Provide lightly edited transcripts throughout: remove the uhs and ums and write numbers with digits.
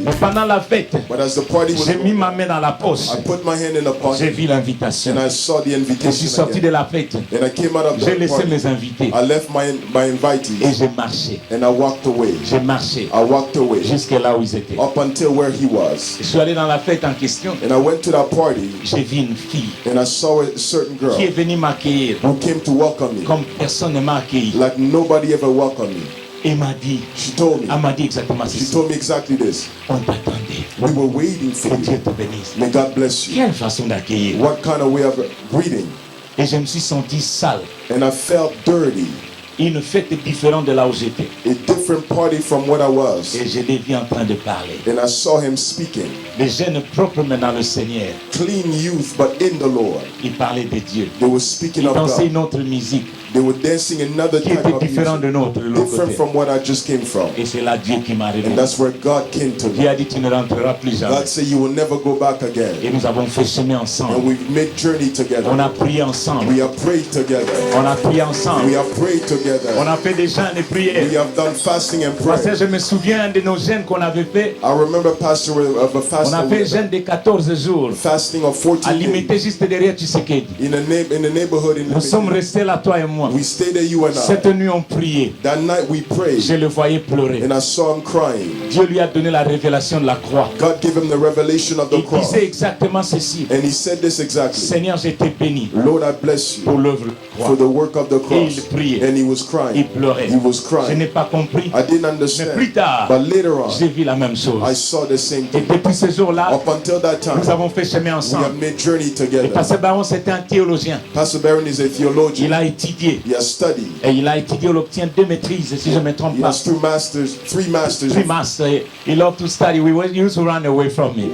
Mais pendant la fête, But as the party was j'ai mis going ma on, main dans la poche. I put my hand in the J'ai pocket vu l'invitation. and I saw the Je suis invitation sorti de again. la fête. And I came out of J'ai the laissé party. mes invités. I left my Et invitees j'ai marché. and I walked away. J'ai marché. I walked away Jusqu'à là où ils étaient. up until where he was. Je suis allé dans la fête en question. And I went to that party J'ai vu une fille and I saw a certain girl qui est venue m'accueillir who came to welcome me comme personne ne m'a accueilli. like nobody ever welcomed me. Et m'a dit, She told me. elle m'a dit exactement She ceci. told me exactly this. On t'attendait. We were waiting for Que you. Dieu te bénisse. May God bless you. Quelle façon d'accueillir. What kind of way of greeting? Et je me suis senti sale. And I felt dirty. Une fête différente de là où j'étais. A different party from what I was. Et je l'ai vu en train de parler. And I saw him speaking. Les jeunes propres mais dans le Seigneur. Clean youth, but in the Lord. Ils parlaient de Dieu. They were speaking Ils of dansaient God. une autre musique They were dancing another qui type était of différente de music. l'autre Different côté. from what I just came from. Et c'est là Dieu qui m'a And révélé. that's where God came to Dieu me. a dit tu ne rentreras plus jamais. God said you will never go back Et again. nous avons fait chemin And ensemble. we've made journey together. On a prié ensemble. We have prayed together. On a prié ensemble. We have prayed together. On a fait des jeûnes et We prières. have done fasting and Parce que prayer. je me souviens de nos jeûnes qu'on avait fait. I remember Pastor of a On fast a fait un jeûne de 14 jours. fasting of 14 À days limiter juste derrière Tshisekedi. in the neighborhood in Nous sommes Limete. restés là, toi et moi. We stayed there, you and Cette I. nuit, on priait. That night we prayed Je le voyais pleurer. and I saw him crying. Dieu lui a donné la révélation de la croix. God gave him the revelation of the Il cross. disait exactement ceci. And he said this exactly. Seigneur, je t'ai béni Lord, I bless pour you l'œuvre de la for croix. the work of the Et cross. il priait. And he was Il crying. pleurait. He was Je n'ai crying. pas compris. I didn't Mais plus understand. tard, But later j'ai on, vu la même I chose. saw the same Et thing. depuis ce jour-là, Up until that time, nous avons fait chemin we have ensemble. made journey Et together. Pasteur Baron, c'était un théologien. Pastor Barron is a Il theologian. a étudié. He has studied. Et il a étudié, il obtient 2 maîtrises, si je ne me trompe He pas. has three masters. 3 masters. He loved to study. We used to run away from him.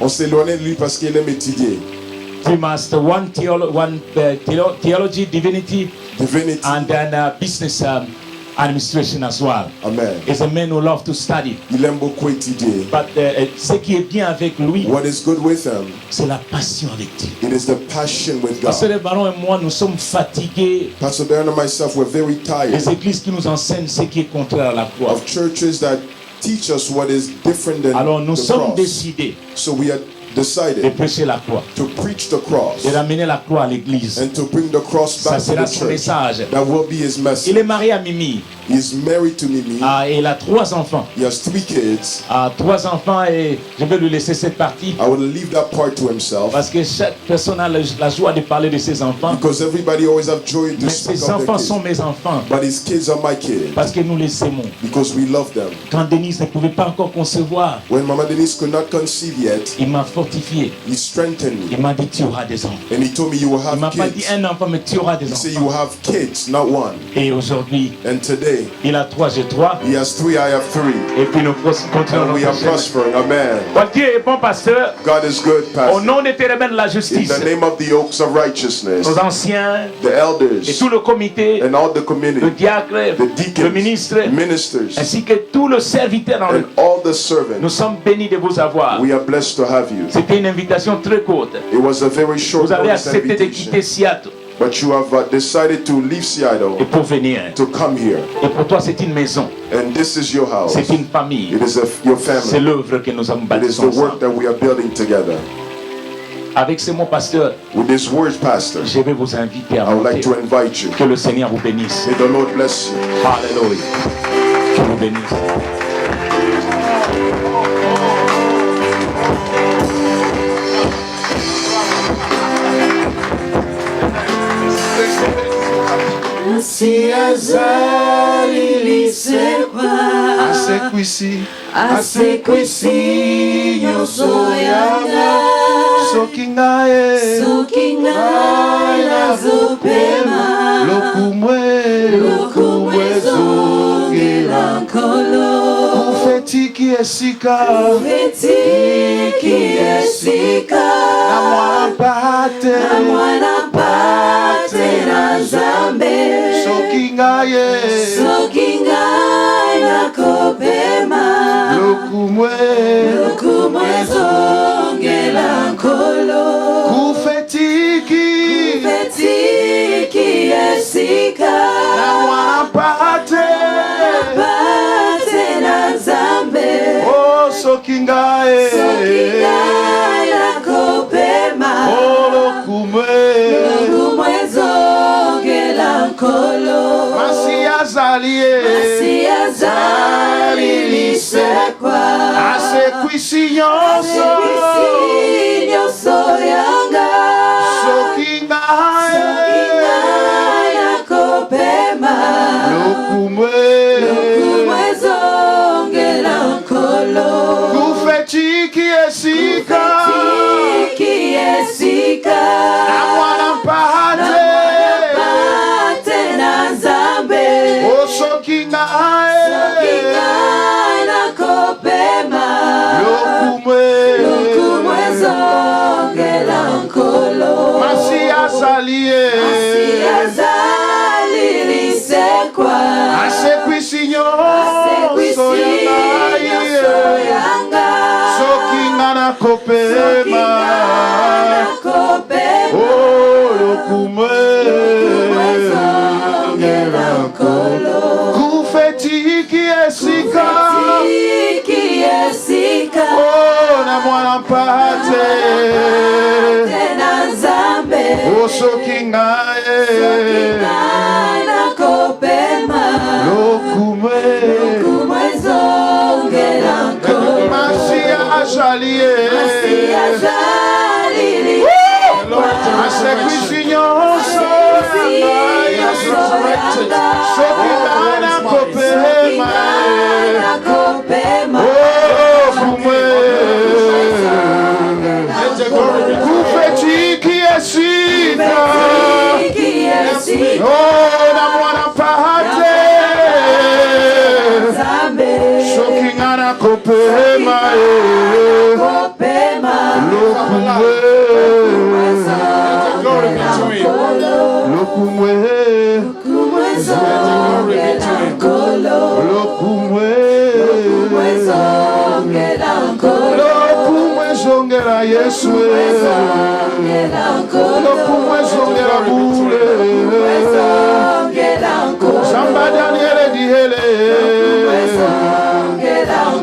On s'éloignait de lui parce qu'il aime étudier. 3 masters, one theology, divinity, Divinity. and then business administration as well. Amen. He's a man who loves to study. Il aime beaucoup étudier. But ce qui est bien avec lui, What is good with him, c'est la passion avec Dieu. it is the passion with Pasteur God. Baron et moi, nous sommes fatigués Pastor Barron and myself were very tired des églises qui nous enseignent ce qui est contraire à la croix. of churches that teach us what is different than Alors nous the sommes cross. décidés So we had de decided prêcher la croix, to preach the cross de ramener la croix à l'église. and to bring the cross Ça back to sera the son church. message. That will be his Il message. est marié à Mimi. He is married to Mimi. Et il a 3 enfants. He has 3 kids. 3 enfants et je vais lui laisser cette partie I will leave that part to himself parce que chaque personne a la joie de parler de ses enfants. because everybody always have joy to Mais speak ses of their enfants kids. sont mes enfants But his kids are my kids parce que nous les aimons. because we love them. Quand Denise ne pouvait pas encore concevoir, When Mama Denise could not conceive yet, il m'a fortifié. he strengthened me Il m'a dit tu auras des enfants. and he told me you will Il m'a have pas dit kids. un enfant mais tu auras des He said enfants. you will have kids, not one. Et aujourd'hui, And today il a 3, j'ai 3. he has 3, I have 3. Et puis nous continuons And we notre are chemin. prospering. Amen. Bon, Dieu est bon, pasteur. God is good, Au Pastor. nom des térébennes de la In justice, the name of the oaks of righteousness, nos anciens the et elders tout le comité, and all the le community, diacre, the le deacons, ministre, ministers, ainsi que tout le serviteur dans le... and all the Nous servants, sommes bénis de vous avoir. we are blessed to have you. C'était une invitation très courte. It was a very short Vous avez notice accepté de invitation, quitter Seattle but you have decided to leave et Seattle pour venir. to come here. Et pour toi, c'est une maison, And this is your house. c'est une famille, It is your c'est family. l'œuvre que nous avons It bâtie is the work ensemble. that we are building together. Avec ces mots, pasteur, With these words, Pastor, je vais vous inviter à I would like monter. to invite you. Que le Seigneur vous bénisse. May the Lord bless you. Alléluia. Que vous bénisse. Si azali lisekwa Asekwisi, asekwisi nyonso yanga soki ngaye, soki ngai nazopema lokumwe, lokumwe ezongela nkolo ufetiki esika, fetiki esika na mwana pate, na mwana pate na nzambe soki ngaye, soki ngai nakopema lokumwe, lokumwe ezongela nkolo ufetiki, fetiki esika na mwana pate, pate na nzambe kwisi nyonso yanga soki ngai nakopema lokumwe ezongela nkolo kufetiki esika na mwana mpahate na nzambe osoki ngai nakopema lokumwe ezongela nkolo masi asalie lisekwa asekwisi nyonso yanga soki nga nakopema lokumwe kufetiki esika na mwana mpate osoki ngae lokumwe masi ajalie asekwisi nyonso soki nga nakopema lokumwe kufetiki esika na mwana mpahate soki nga nakopema lokumwe lokumwe lokumwe zongela yesu lokumwe zongela bule samba daniele dihele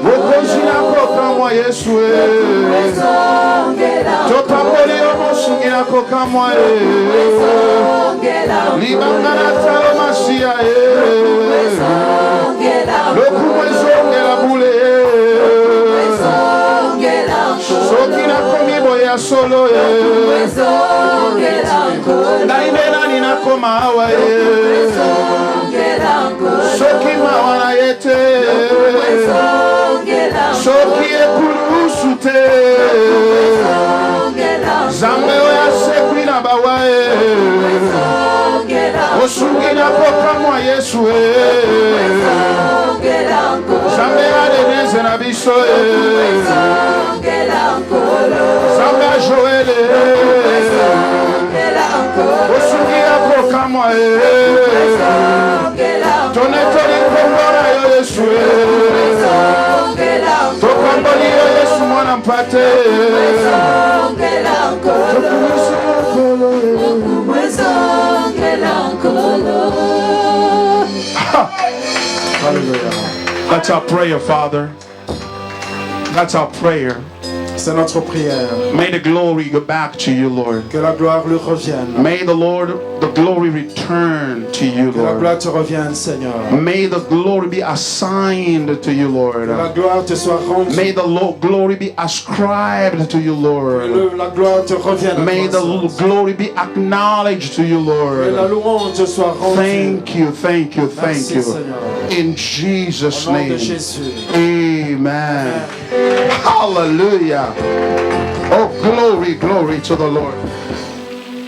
bokozi nakokamwa yesu topapoli omosungi nakokamwa libanga natalo masiya lokumwe zongela bule soki nakomi boya solo ngai nde nani nakoma awa soki mawa na ye te soki ekulusu te zambe oyo asekwi na bawa osungi nakokamwa yesu zambe adeneze na biso zambe ajoele osungi akokamwa tonetoli nkombo na yo yesu tokamboli yo yesu mwana mpate That's our prayer, Father. That's our prayer. C'est notre prière. May the glory go back to you, Lord. Que la gloire lui revienne. May the glory return to you, Que la Lord. gloire te revienne, Seigneur. May the glory be assigned to you, Que la Lord. gloire te soit rendue. May the glory be ascribed to you, Lord. Que la gloire te revienne. May the glory be acknowledged to you, Que la Lord. louange te soit rendue. Thank you, thank you, thank Merci, you. Seigneur. In Jesus' Au nom de name. Jésus. Amen. Hallelujah. Oh, glory, glory to the Lord.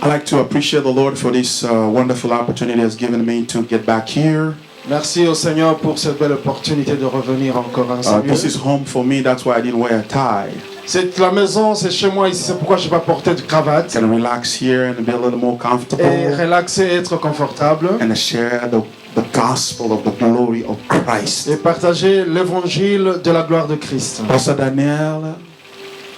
I'd like to appreciate the Lord for this wonderful opportunity He has given me to get back here. Merci au Seigneur pour cette belle opportunité de revenir encore en ce This is lieu. home for me, that's why I didn't wear a tie. C'est la maison, c'est chez moi ici, c'est pourquoi je n'ai pas porté de cravate. I can relax here and be a little more Et comfortable relaxer, être confortable. and share the gospel of the glory of Christ. Et partager l'évangile de la gloire de Christ. Pastor Daniel,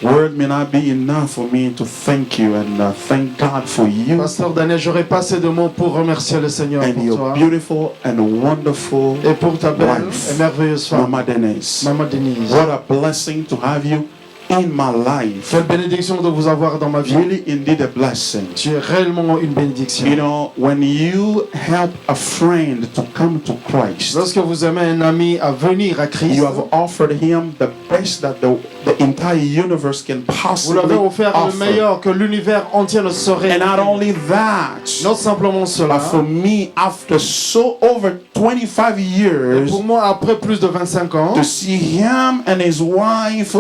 word may not be enough for me to thank you and thank God for you Pasteur Daniel, j'aurais pas assez de mots pour remercier le Seigneur and pour your toi. beautiful and wonderful Et pour ta belle wife, et merveilleuse femme, Mama Denise. Maman Denise. What a blessing to have you in my life. Quelle bénédiction de vous avoir dans ma vie. Really indeed a blessing. Tu es réellement une bénédiction. You know, when you help a friend to come to Christ, Lorsque vous aimez un ami à venir à Christ, you have offered him the best that the entire universe can vous possibly l'avez offert le offer. meilleur que l'univers entier ne saurait. And not only that, Non simplement cela. but for me, after so over 25 Et years, pour moi, après plus de 25 ans, to see him and his wife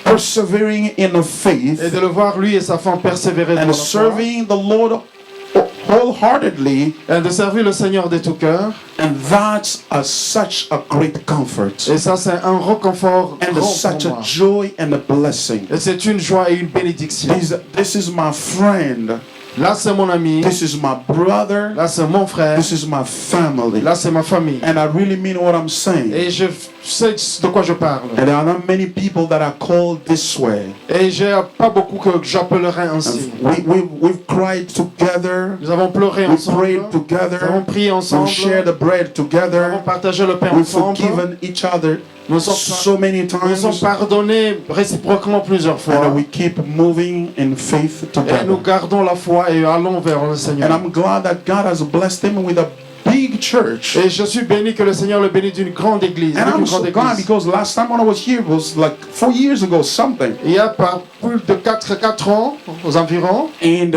persevering in the faith et de le voir lui et sa femme persévérer dans and la foi, serving the Lord wholeheartedly, et de servir le Seigneur de tout cœur. and that's such a great comfort Et ça, c'est un réconfort and grand such pour a moi. joy and a blessing. Et c'est une joie et une bénédiction. This is my friend. Là, c'est mon ami. This is my brother. Là, c'est mon frère. This is my family. Là, c'est ma famille. And I really mean what I'm saying. Et je sais de quoi je parle. And there are not many people that are called this way. Et j'ai pas beaucoup que j'appellerai ainsi. We've cried together. Nous avons pleuré We ensemble. prayed Nous together. avons prié We ensemble. shared the bread Nous avons together. partagé le pain We've ensemble. forgiven each other Nous sommes, so many nous sommes times. pardonnés réciproquement plusieurs fois. And we keep moving in faith Et nous together. gardons la foi et allons vers le Seigneur. And I'm glad that God has blessed him with a big church. Et je suis béni que le Seigneur le bénisse d'une grande église. And D'une I'm so grande glad église. because last time when I was here was like 4 years ago something. Il y a pas plus de 4 ans aux environs. And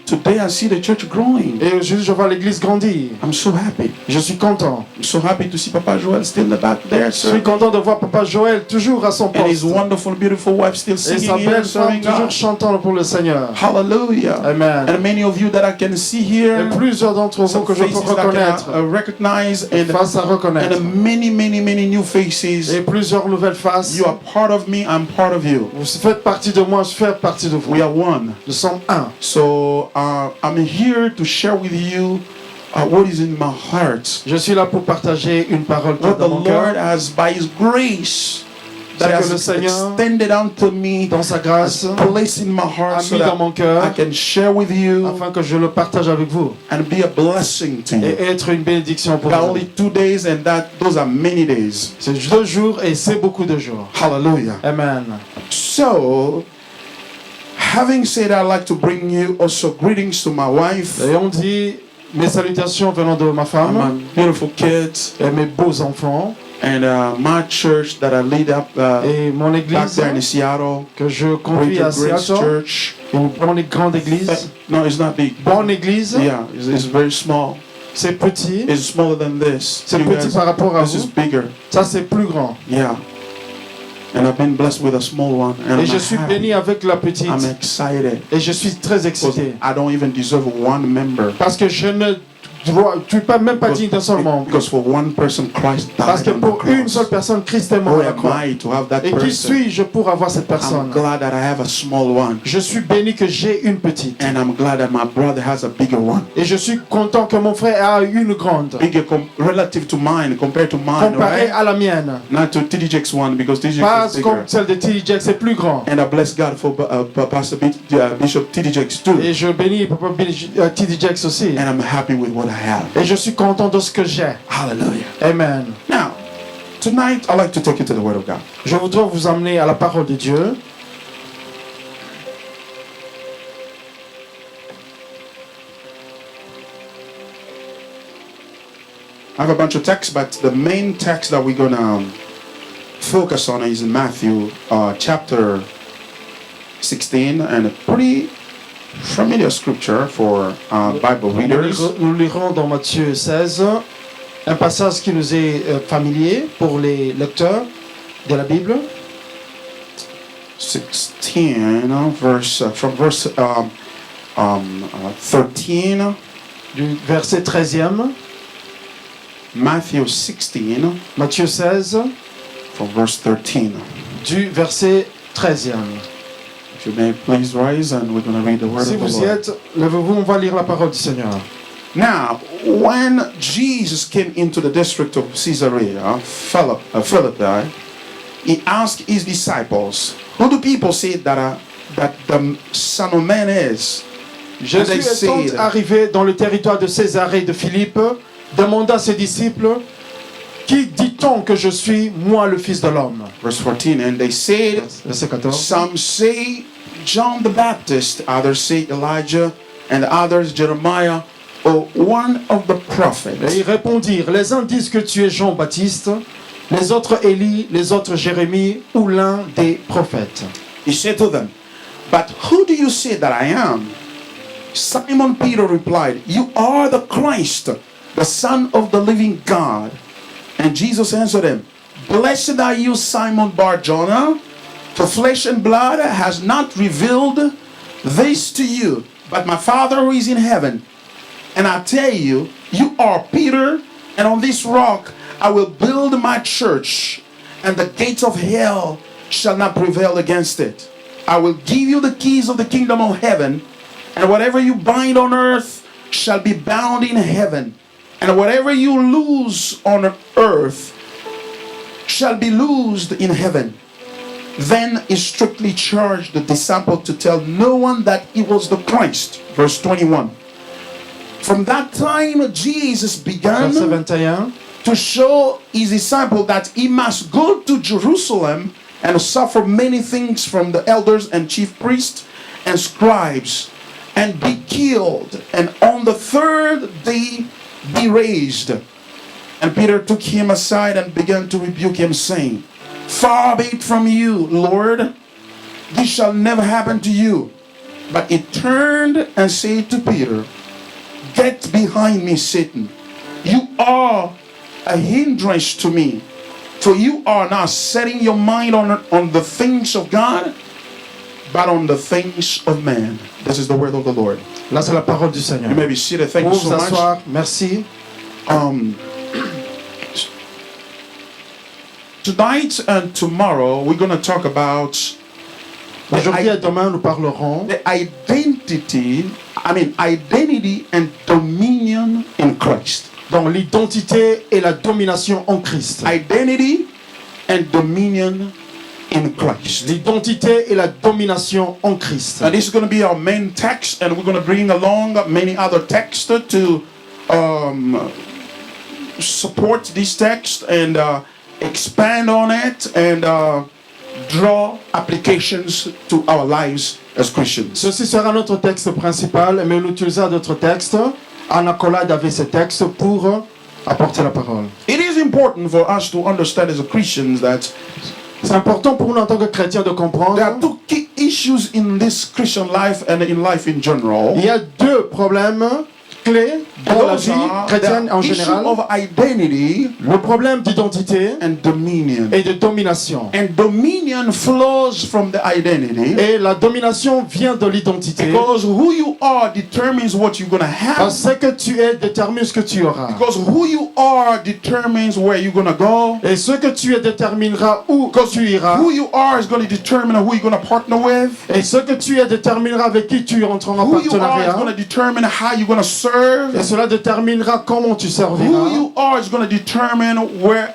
today I see the church growing. Et aujourd'hui, je vois l'église grandir. I'm so happy. Je suis content. I'm so happy to see Papa Joel still in the back there, Je suis sir. content de voir Papa Joël toujours à son And his poste. wonderful, beautiful wife still Et sa singing here, belle femme serving toujours God. chantant pour le Seigneur. Hallelujah. Amen. And many of you that I can see here, Et plusieurs d'entre vous some que je peux faces that I reconnaître. can recognize, Face à reconnaître. and many new faces. Et plusieurs nouvelles faces. You are part of me, I'm part of you. Vous faites partie de moi, je fais partie de vous. We are one. Nous sommes un. So I'm here to share with you what is in my heart. Je suis là pour partager une parole qui est What the dans mon Lord cœur. has, by His grace, that Que has le Seigneur, extended unto me, dans sa grâce, has placed in my heart, a so mis dans that mon cœur, I can share with you afin que je le partage avec vous and be a blessing to you. et être une bénédiction pour There are vous. only 2 days, and those are many days. C'est 2 jours et c'est beaucoup de jours. Hallelujah. Amen. So, having said, I'd like to bring you also greetings to my wife Et on dit mes salutations venant de ma and femme my beautiful kids et mes beaux enfants and my church that I lead up et mon back église there in Seattle. que je conduis Greater à Grace Seattle. Church. Une grande église. No, it's not big. Bonne église. Yeah, it's very small. C'est petit. It's smaller than this. C'est You petit guys, par rapport à this is vous. bigger. Ça c'est plus grand. Yeah. And I've been blessed with a small one. And Et je I'm suis happy. béni avec la petite. I'm excited. Et je suis très Because excité. I don't even deserve one member. Parce que je ne suis même pas digne d'un seul membre. Because for one person, Christ Parce que died on pour the une cross. seule personne, Christ est mort Who à la am croix. I to have that Et qui person? suis-je pour avoir cette I'm personne? glad that I have a small one. Je suis béni que j'ai une petite. And I'm glad that my brother has a bigger one. Et je suis content que mon frère a une grande. Bigger relative to mine, compared to mine, Comparé right? à la mienne. Not to TDJ's one, because TDJ's Pas is comme bigger. celle de T.D. Jakes, c'est plus grand. And I bless God for Pastor Bishop TDJ's too. Et je bénis Papa T.D. Jakes aussi. And I'm happy with what I have. Et je suis content de ce que j'ai. Hallelujah. Amen. Now, tonight I'd like to take you to the Word of God. Je voudrais vous amener à la parole de Dieu. I have a bunch of texts, but the main text that we're gonna focus on is in Matthew chapter 16, and a pretty familiar scripture for Bible readers. Nous lirons dans Matthieu 16 un passage qui nous est familier pour les lecteurs de la Bible. 16, from verse 13, Du verset 13e, Matthew 16, Matthieu 16, from verse 13. du verset 13e. If you may please rise, and we're going to read the word Si of the vous y Lord. êtes, levez-vous, on va lire la parole du Seigneur. Now, when Jesus came into the district of Caesarea Philippi, he asked his disciples, "Who do people say that the Son of Man is?" Jésus they étant said, arrivé dans le territoire de Césarée de Philippe, demanda à ses disciples Qui dit-on que je suis, moi le Fils de l'homme? Verse 14, and they said, Verset 14. some say John the Baptist, others say Elijah, and others Jeremiah, or one of the Et prophets. ils répondirent, les uns disent que tu es Jean-Baptiste, les autres Élie, les autres Jérémie ou l'un des prophètes. He said to them, but who do you say that I am? Simon Peter replied, you are the Christ, the Son of the living God. And Jesus answered him, blessed are you, Simon Bar-Jonah, for flesh and blood has not revealed this to you, but my Father who is in heaven. And I tell you, you are Peter, and on this rock I will build my church, and the gates of hell shall not prevail against it. I will give you the keys of the kingdom of heaven, and whatever you bind on earth shall be bound in heaven, and whatever you loose on earth shall be loosed in heaven. Then he strictly charged the disciple to tell no one that he was the Christ. Verse 21. From that time Jesus began Verset 21. to show his disciple that he must go to Jerusalem and suffer many things from the elders and chief priests and scribes, and be killed, and on the third day be raised. And Peter took him aside and began to rebuke him, saying, far be it from you, Lord, this shall never happen to you. But he turned and said to Peter, get behind me, Satan. You are a hindrance to me, for you are not setting your mind on the things of God, but on the things of man. This is the word of the Lord. Là, c'est la parole du Seigneur. You may be seated. Thank Pour you vous so much. asseoir, merci. Tonight and tomorrow, we're going to talk about Aujourd'hui et demain, nous parlerons the identity and dominion in Christ. dans l'identité et la domination en Christ. Identity and dominion in Christ. L'identité et la domination en Christ. And this is going to be our main text, and we're going to bring along many other texts to support this text and expand on it and draw applications to our lives as Christians. Ceci sera notre texte principal, mais on utilisera d'autres textes en accolade avec ce texte pour apporter la parole. It is important for us to understand as Christians that C'est important pour nous en tant que chrétiens de there are comprendre. two key issues in this Christian life and in life in general. Il y a deux problèmes clés dans la Those vie are chrétienne en the issue général. of identity Le problème d'identité and dominion. et de domination. And dominion flows from the identity. Et la domination vient de l'identité. Because who you are determines what you're going to have. Parce que tu es détermine ce que tu auras. Because who you are determines where you're going to go. Et ce que tu es déterminera où tu iras. Who you are is going to determine who you're going to partner with. Et ce que tu es déterminera avec qui tu entreras en Who you are is partenariat. going to determine how you're going to serve. Et cela déterminera comment tu Who serviras. you are is going to determine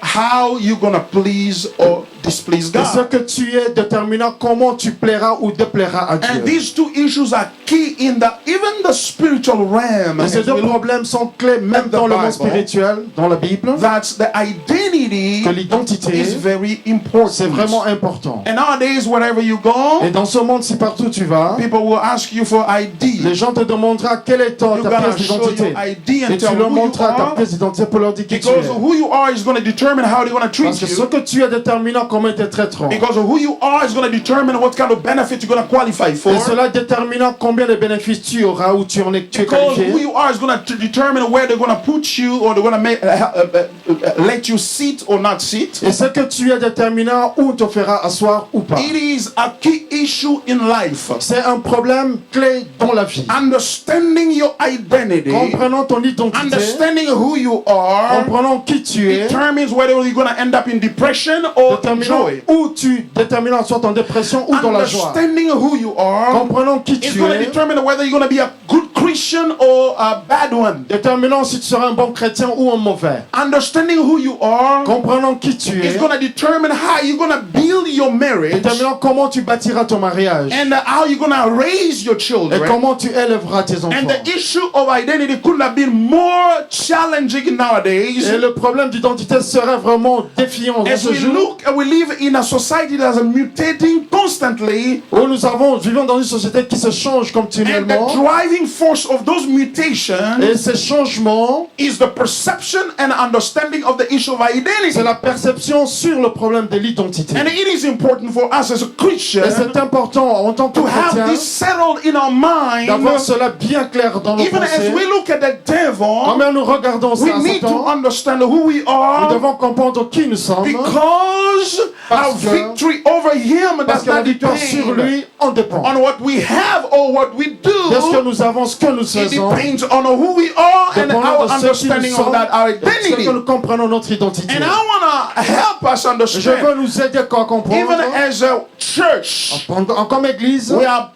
how you're going to please or displease Et ce God. que tu es déterminera comment tu plairas ou déplairas à And Dieu. these two issues are key in even the spiritual realm. Et ces As deux we look, problèmes sont clés même the dans le monde Bible. spirituel, dans la Bible. that's the identity Que l'identité, is very important. c'est vraiment important. And nowadays, wherever you go, Et dans ce monde, si partout tu vas, people will ask you for ID. les gens te demanderont quelle est ta You're pièce gonna show d'identité. your ID and Et tu tell leur who you montreras ta are. pièce d'identité pour leur dire qui tu Because es. who you are is going to determine how they're going to treat Parce que ce you. que tu es déterminant comment ils te traiteront. Because who you are is going to determine what kind of benefit you're going to qualify for. Et cela déterminant combien de bénéfices tu auras ou tu es Because qualifié. who you are is going to determine where they're going to put you or they're going to let you sit or not sit. Et ce que tu es déterminant où te fera asseoir ou pas. It is a key issue in life. C'est un problème clé dans la vie. Understanding your identity, Comprenant ton identité, understanding who you are, comprenant qui tu es, determines whether you're going to end up in depression or déterminant joy. où tu déterminant soit en dépression ou dans la joie. Understanding who you are Comprenant qui is tu going to es, determine whether you're going to be a good Christian or a bad one. Déterminant si tu seras un bon chrétien ou un mauvais. Understanding who you are Comprenant qui tu is es. going to determine how you're going to build your marriage Déterminant comment tu bâtiras ton mariage. and how you're going to raise your Et children. comment tu élèveras tes enfants. And the issue of identity couldn't have been more challenging nowadays. Et le problème d'identité serait vraiment défiant dans As ce we jour look and we live in a society that is mutating constantly, où vivons dans une société qui se change and continuellement. the driving force of those mutations Et ces changements, is the perception and understanding of the issue of identity. c'est la perception sur le problème de l'identité. And it is important for us as a Christian Et c'est important en tant que to have chrétien this settled in our mind. d'avoir cela bien clair dans nos Even as pensées. we look at the Quand devil, même nous regardons ça we à need to Satan, understand who we nous are, devons comprendre qui nous sommes, because our Parce que- victory over him parce does que la not victoire sur depend lui en dépend. on what we have or what we do. De ce que nous avons, ce que nous It faisons, depends on who we are and dépendant our de ce qui nous understanding of sommes, that our et ce identity. que nous comprenons notre identité. And I want to help us Je understand, veux nous aider à even comprendre, as a church, comme église, we are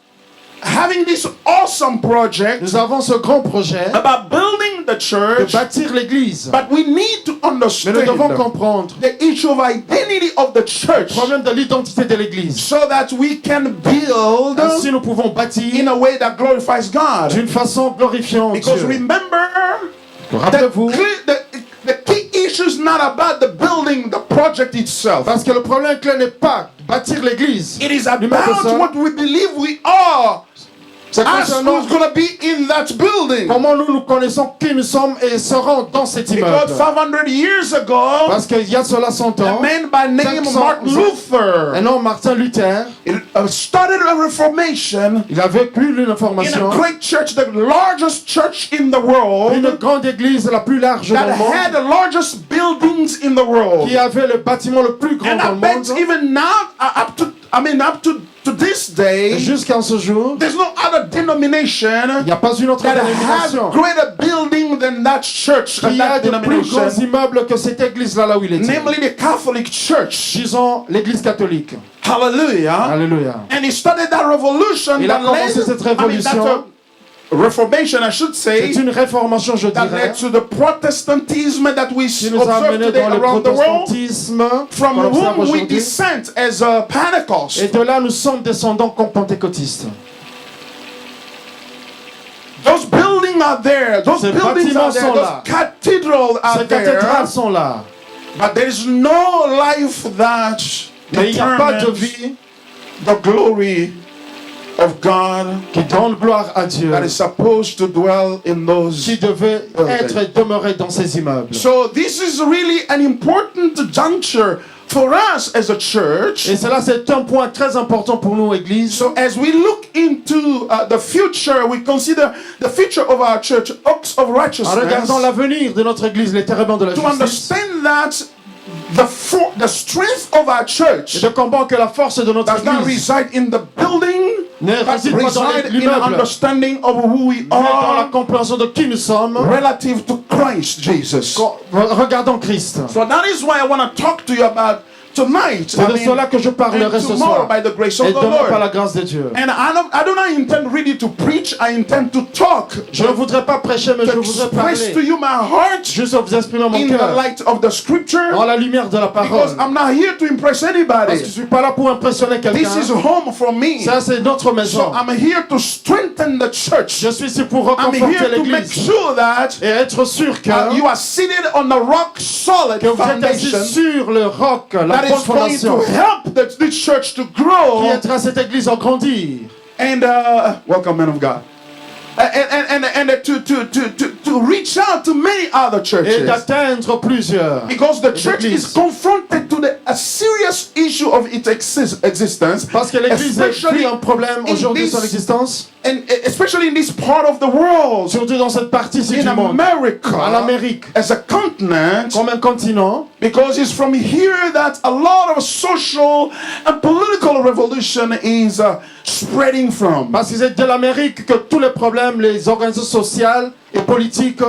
having this awesome project nous avons ce grand projet about building the de church, bâtir l'église. but we need to Mais nous devons understand comprendre the issue of identity of the church le problème de l'identité de l'église. so that we can build Ainsi nous pouvons in bâtir a way that glorifies God. d'une façon glorifiant Because Dieu. remember, Rappelez-vous, the key issue is not about the building, the project itself. parce que le problème clé n'est pas bâtir l'église. It is Numéro about deux, what we believe we are. c'est Us concernant who's going to be in that building. comment nous connaissons qui nous sommes et serons dans cet Because immeuble. 500 years ago, Parce qu'il y a cela 100 a ans, man by name 500 Martin un Luther homme, Martin Luther, started a reformation il a vécu une in information, a great church, the largest church in the world, une grande église la plus large that du monde, had the largest buildings in the world. qui avait le bâtiment le plus grand And dans I le bet monde. even now, up to this Et day, jusqu'à ce jour, there's no other denomination il n'y a pas une autre that has dénomination greater building than that church, qui a that de plus grands denomination, immeubles que cette église-là, là où il était. namely the Catholic Church. Disons l'église catholique. Hallelujah. Alléluia. And he started that revolution Il a that commencé led, cette révolution. reformation, I should say, C'est une réformation, je that dirais, led to the Protestantism that we qui nous a observe amenés today dans le around the world, protestantisme from qu'on observe whom we aujourd'hui. descend as a Pentecost. Et de là, nous sommes descendants comme pentecôtistes. Those buildings are there. Those Ces buildings are bâtiments there. sont Those là. cathedrals are Ces cathédrales there. sont là. But there is no life that Mais il n'y a pas de determines vie the glory of God qui donne gloire à Dieu, that is supposed to dwell in those. qui devait être et demeurer dans ces immeubles. So this is really an important juncture for us as a church. Et cela, c'est un point très important pour nous, Église. So as we look into the future, we consider the future of our church, oaks of En righteousness, regardant l'avenir de notre Église, les térébins de la to justice, understand that the strength of our et church de comprendre que la force de notre does not Église reside in the building, ne but réside pas dans reside in l'immeuble, understanding of who we mais dans la are compréhension de qui nous sommes. relative to Christ Jesus. Regardons Christ. So that is why I want to talk to you about tonight. C'est de cela que je parlerai and ce tomorrow soir. by the grace of Et the demain par Lord. la grâce de Dieu. And I do not intend really to preach. I intend to talk. Je ne voudrais pas prêcher, mais je To voudrais express to parler. you my heart Juste vous exprimer mon in the cœur light of the scripture. dans la lumière de la parole. Because I'm not here to impress Parce que je anybody. ne suis pas là pour impressionner This quelqu'un. is home for me. Ça, c'est notre So maison. I'm here to strengthen the church. Je suis ici pour I'm reconforter here to make l'église sure that et être sûr que, you are seated on the rock solid que vous êtes assis foundation sur le roc, la that bonne is going fondation, to help this church to qui grow. aidera cette église à grandir. And welcome, man of God. And to reach out to many other Et churches. d'atteindre plusieurs. Because the church L'église. is confronted to a serious issue of its existence. Parce que l'église Especially vit un problème in aujourd'hui de this- son existence, And especially in this part of the world. surtout dans cette partie-ci In du monde, en America. Amérique, As a continent. comme un continent, Because it's from here that a lot of social and political revolution is spreading from. parce que c'est de l'Amérique que tous les problèmes, les organisations sociales et politiques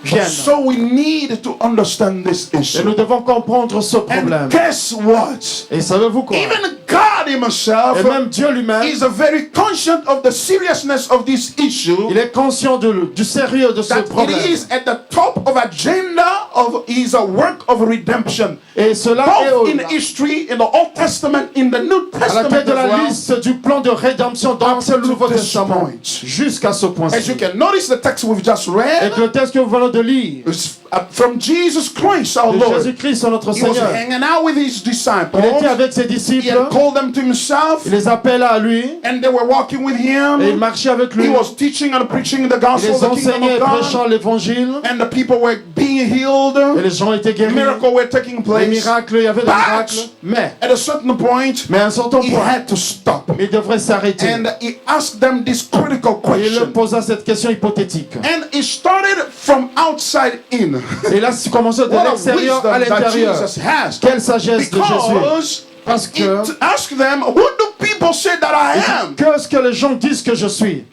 viennent. So we need to understand this Et issue. nous devons comprendre ce problème. And guess what? Et savez-vous quoi? Even God himself Et même Dieu lui-même, is very conscious of the seriousness of this issue. il est conscient du sérieux de ce That it problème. is at the top of agenda of his work of redemption. Et cela Both in est history, in the Old Testament, in the New à la Testament tête de as la well. liste du plan de rédemption dans Up le Nouveau to this Testament. point. Jusqu'à ce As you point-ci. can notice the text we've just Et read que le texte que nous venons de lire, is from Jesus Christ our de Lord. Jésus-Christ, notre He was Seigneur, hanging out with his disciples. il était avec ses He disciples, had called them to himself, il les appelle à lui, and they were walking with him. et il marchait avec He lui. was teaching and preaching the Il gospel les of the kingdom enseignait et of God, prêchant l'évangile, and the people were being et healed. les gens étaient guéris. Miracles were taking Les place. miracles, il y avait des But- miracles. Mais At a certain point, à un certain he point, had to stop, il devrait s'arrêter. and he asked them this critical Et il leur question. posa cette question hypothétique. And he started from outside in. Et là, il commençait de What a l'extérieur wisdom à that l'intérieur. Jesus has. Quelle sagesse de Jésus. Because Parce que, it asked them, who do people say that I am? qu'est-ce que les gens disent que je suis?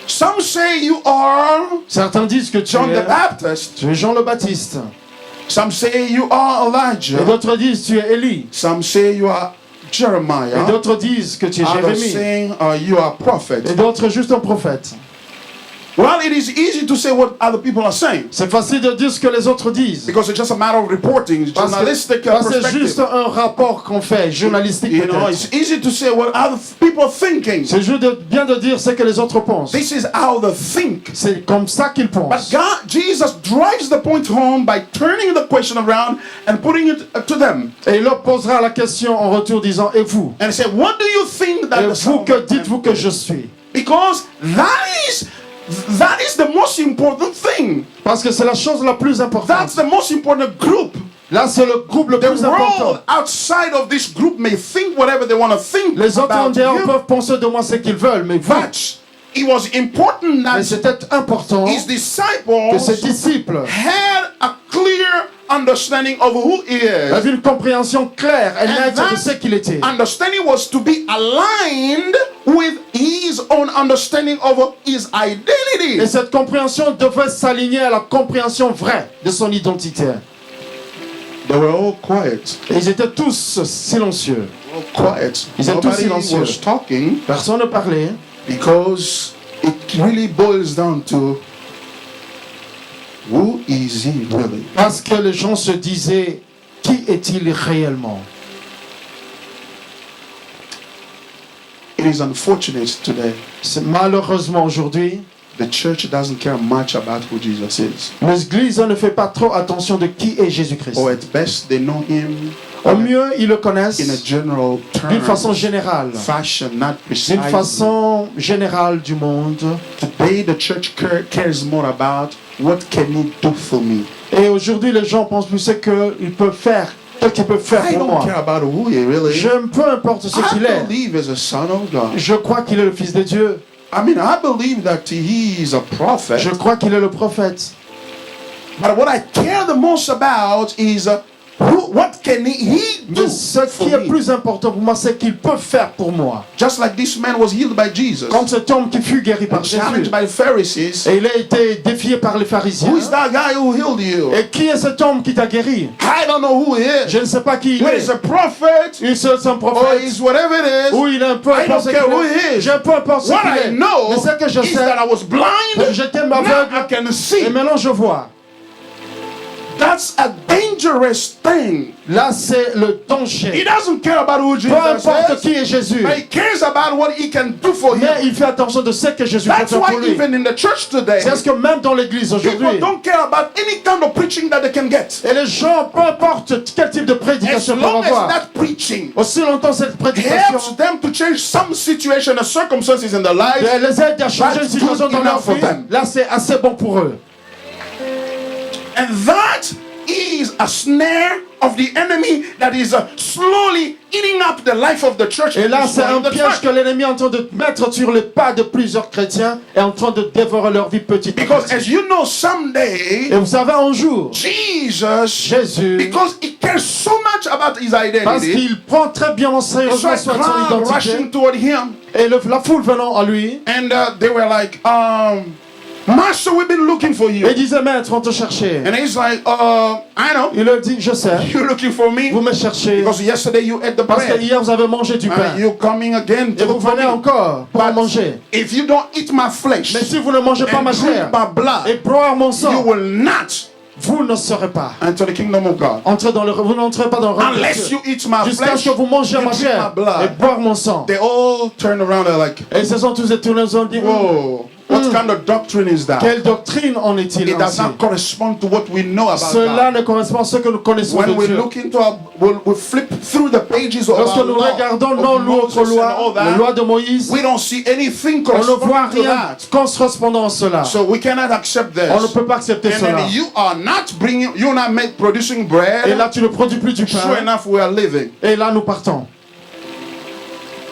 Some say you are Certains disent que tu John the es, Baptist. tu es Jean le Baptiste. Some say you are Et Elijah. d'autres disent tu es Élie. Some say you are Et Jeremiah. d'autres disent que tu es Others Jérémie. saying you are prophet. Et d'autres juste un prophète. Well, it is easy to say what other people are saying C'est facile de dire ce que les autres disent. because it's just a matter of reporting, Parce que journalistic c'est juste perspective. un rapport qu'on fait, journalistique You know, peut-être. it's easy to say what other people are thinking. C'est juste bien de dire ce que les autres pensent. This is how they think. C'est comme ça qu'ils But pensent. God, Jesus drives the point home by turning the question around and putting it to them. Et il leur posera la question en retour disant, et vous? And say, what do you think that Et the Son vous, of que Man dites-vous que did? je suis? Because that is the most important thing. Parce que c'est la chose la plus That's importante. the most important group. Là, c'est le groupe le The plus important. world outside of this group may think whatever they want to think Les autres en about dehors you, peuvent penser de moi ce qu'ils veulent, mais vous, but it was important mais that c'était important his que ses disciples disciples had a clear understanding of who he is. avaient une compréhension claire et nette that de ce qu'il était. Understanding was to be aligned with his own understanding of his identity. Et cette compréhension devait s'aligner à la compréhension vraie de son identité. They were all quiet. Et ils étaient tous silencieux. All quiet. Ils étaient tous Nobody silencieux. was talking Personne ne parlait. because it really boils down to who is he really? Parce que les gens se disaient, qui est-il réellement? It is unfortunate today. C'est malheureusement aujourd'hui, The church doesn't care much about who Jesus is. l'Église ne fait pas trop attention de qui est Jésus-Christ. Or at best, they know him Au mieux, ils le connaissent in a general d'une façon term, générale. fashion, not precisely. D'une façon générale du monde. Today, the church cares more about what can he do for me. Et aujourd'hui, les gens pensent plus ce qu'ils peuvent faire, ce qu'ils peuvent faire I pour don't moi. care about who he really is. Peu importe ce qu'il I est. believe he's a son of God. Je crois qu'il est le Fils de Dieu. I mean, I believe that he is a prophet. Je crois qu'il est le prophète. But what I care the most about is what can he do Mais ce for qui est me? plus important pour moi, c'est qu'il peut faire pour moi. Just like this man was healed by Jesus, Comme cet homme qui fut guéri par and Jésus. challenged by the Pharisees. Et il a été défié par les pharisiens. Who is that guy who healed you? Et qui est cet homme qui t'a guéri? I don't know who he is. Je ne sais pas qui il Whether est. he's a prophet Il est un or prophète. he's whatever it is. Ou il est un peu I don't care who he is. Je peu importe ce What qu'il I est. know Mais ce que je is sais, that I was blind. j'étais Now I aveugle. can see. Et maintenant je vois. That's a dangerous thing. Là, c'est le He danger. doesn't care about who Peu Jesus importe is, qui est Jésus. but he cares about what he can do for Mais him. il fait attention de ce que Jésus peut That's faire why pour lui. even in the church today, C'est ce que même dans l'église people aujourd'hui. don't care about any kind of preaching that they can get. Et les gens, peu importe quel type de As prédication ils peuvent long as avoir. that preaching Aussi longtemps cette prédication helps them to change some situation or circumstances in their lives, les aide à changer une That's situation good dans leur enough for vie, them. là c'est assez bon pour eux. and that is a snare of the enemy that is slowly eating up the life of the church. Et là, c'est un destroying the piège church. que l'ennemi est en train de mettre sur le pas de plusieurs chrétiens et en train de dévorer leur vie petit à Because petit. as you know, someday Et vous savez, un jour, Jesus, Jésus, because he cares so much about his parce identity, qu'il prend très bien en so sérieusement a soin de crowd son rushing identité, toward him, et la foule venant à lui, and they were like, Master, we've been looking for you. Et il disait, maître, on te cherchait. And he's like, I know. Il leur dit, je sais, You're looking for me vous me cherchez. because yesterday you ate the Parce que bread. hier, vous avez mangé du pain. And you're coming again to Et vous look for venez me. encore pour en But manger. if you don't eat my flesh Mais si vous ne mangez pas and ma drink chair my blood, et boire mon you sang, will not vous ne serez pas. enter the kingdom of God. Vous n'entrez pas dans le royaume de Unless Dieu. you eat my Jusqu'à flesh, ce que vous mangez you ma drink chair my et blood. boire mon sang. They all turn around, they're like, Et ils se sont tous détournés, ils ont dit, whoa, what kind of doctrine is that? quelle doctrine en est-il It does ainsi? not correspond to what we know about Cela God. ne correspond à ce que nous connaissons When de we Dieu. look into we flip through the pages of Lorsque our nous law, regardons of nos lois, Moses and all la that, loi de Moïse, we don't see anything on ne voit corresponding to rien that. correspondant à cela. So we cannot accept this. On ne peut pas accepter And cela. then you are not producing bread. Et là, tu ne produis plus du Sure pain. enough, we are living. Et là, nous partons.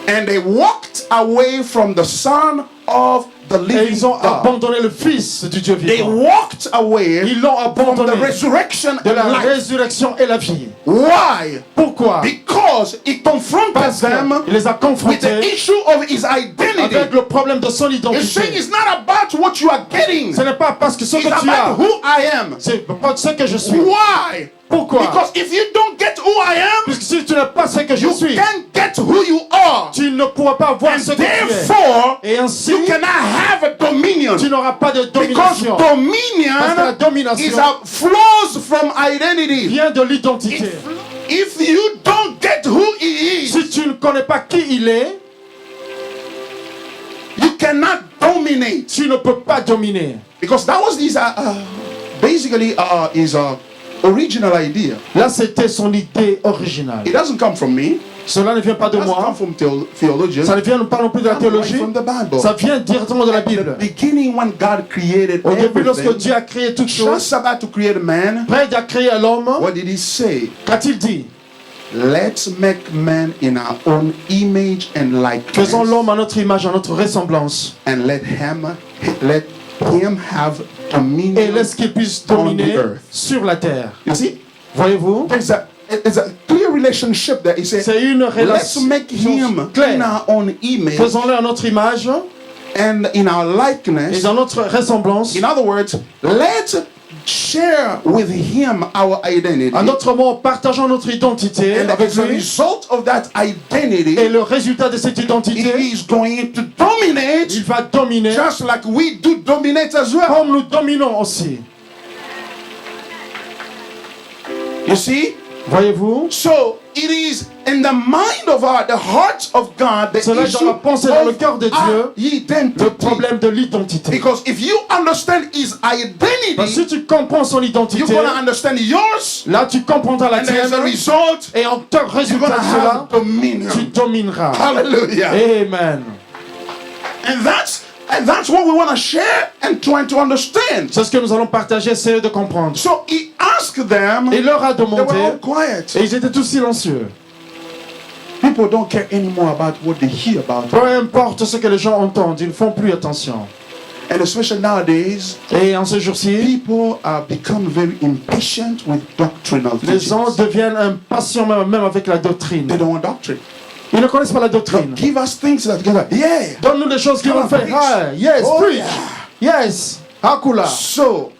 And they walked away from the Son of the Et living ils ont God. abandonné le Fils du Dieu They vivant. walked away Ils l'ont from the abandonné resurrection de and la life. résurrection et la vie. Why? Pourquoi? Because he confronted Parce them qu'il les a with the confrontés issue of his identity. avec le problème de son He's saying identité. it's not about what you are getting. Ce n'est pas parce que ce It's que tu about as, who I am. c'est pas ce que je suis. Why? Pourquoi? Because if you don't get who I am, Puisque si tu n'es pas ce que je you suis, can't get who you are. tu ne pourras pas voir And ce que tu es. therefore, Et ainsi, you cannot have a dominion. tu n'auras pas de Because domination. Parce que la dominion is domination flows from identity. vient de l'identité. If you don't get who he is, Si tu ne connais pas qui il est, you cannot dominate. tu ne peux pas dominer. Because that was basically his original idea. Là, c'était son idée originale. It doesn't come from me. Cela ne vient pas It de doesn't come moi. from theologians. Ça ne vient pas non plus de la It comes right théologie. from the Bible. Ça vient directement de la At the Bible. beginning, when God created Au début, lorsque everything, Dieu a créé toutes choses, just about to create man, près à créer l'homme, what did he say? qu'a-t-il dit? Let's make man in our own image and likeness, Faisons l'homme à notre image, à notre ressemblance. and let him have Et dominion. laisse qu'il puisse On dominer the earth. sur la terre. You see, Voyez-vous? there's a clear relationship there. He said, C'est une let's relation make him in claire. our own image Faisons-le à notre image and in our et likeness. dans notre ressemblance. In other words, let's share with him our identity. À notre mot, partageons notre identité And avec as a lui. result of that identity, Et le résultat de cette he identité, is going to dominate il va dominer just like we do dominate as well. comme nous dominons aussi. You see? Voyez-vous? So it is in the mind of the heart of God, the Cela est issue dans la pensée, dans le of cœur de our Dieu, identity. le problème de l'identité. Because if you understand his Parce que identity, si tu comprends son you're identité, going to understand yours, là tu comprendras la and as a tienne. result, Et en tant que you're going résultat to de have cela, dominion. tu domineras. Hallelujah. Amen. And that's what we want to share and try to understand. C'est ce que nous allons partager, essayer de comprendre. So he asked them, Il leur a they were all demandé, quiet. et ils étaient tous silencieux. People don't care anymore about what they hear about. Peu importe ce que les gens entendent, ils ne font plus attention. And especially nowadays, Et en ce jour-ci, people have become very impatient with doctrinal les gens teachings. deviennent impatients même avec la doctrine. They don't want doctrine. Ils ne connaissent pas la doctrine. But give us things that get up. Yeah. Donne-nous des choses qui Come vont on, faire. preach. Ah, yes, Oh, preach. Yes, hakula. So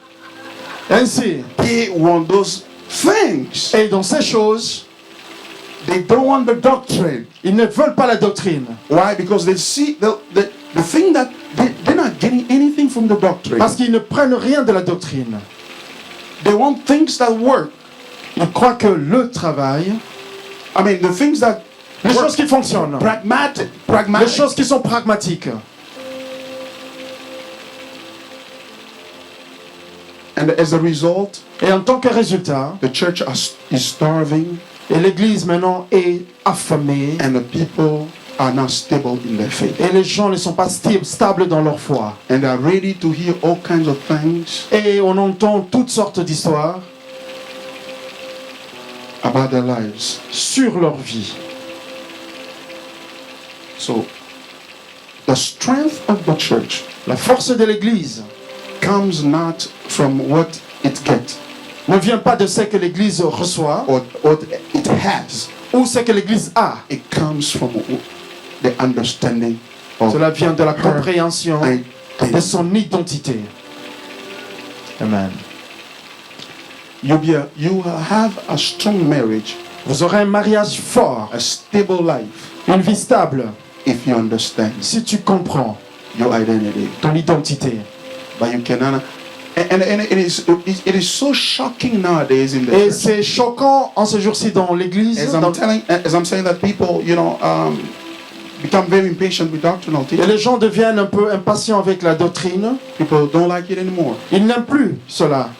Ainsi. they want those things. Et dans ces choses, They don't want the doctrine. ils ne veulent pas la doctrine. Why? Because they see the thing that they're not getting anything from the doctrine. Parce qu'ils ne prennent rien de la doctrine. They want things that work. Ils croient que le travail, I mean, the things that les work, choses qui fonctionnent, pragmatic. les choses qui sont pragmatiques. And as a result, Et en tant que résultat, the church is starving, et l'Église maintenant est affamée, and the people are not stable in their faith. et les gens ne sont pas stables dans leur foi. And are ready to hear all kinds of things Et on entend toutes sortes d'histoires about their lives. sur leur vie. So, the strength of the church La force de l'Église comes not from what it gets ne vient pas de ce que l'Église reçoit or what it has. ou ce que l'Église a. It comes from the understanding of Cela vient de la compréhension her de identity. son identité. Amen. You have a strong marriage, Vous aurez un mariage fort, a stable life, une vie stable, if you understand si tu comprends your identity. ton identité. But you cannot. And it is so shocking nowadays in the Et church. c'est choquant en ce jour-ci dans l'église. As I'm saying that people, become very impatient with doctrinal Et teaching. les gens deviennent un peu impatients avec la doctrine. People don't like it anymore. Ils n'aiment plus cela.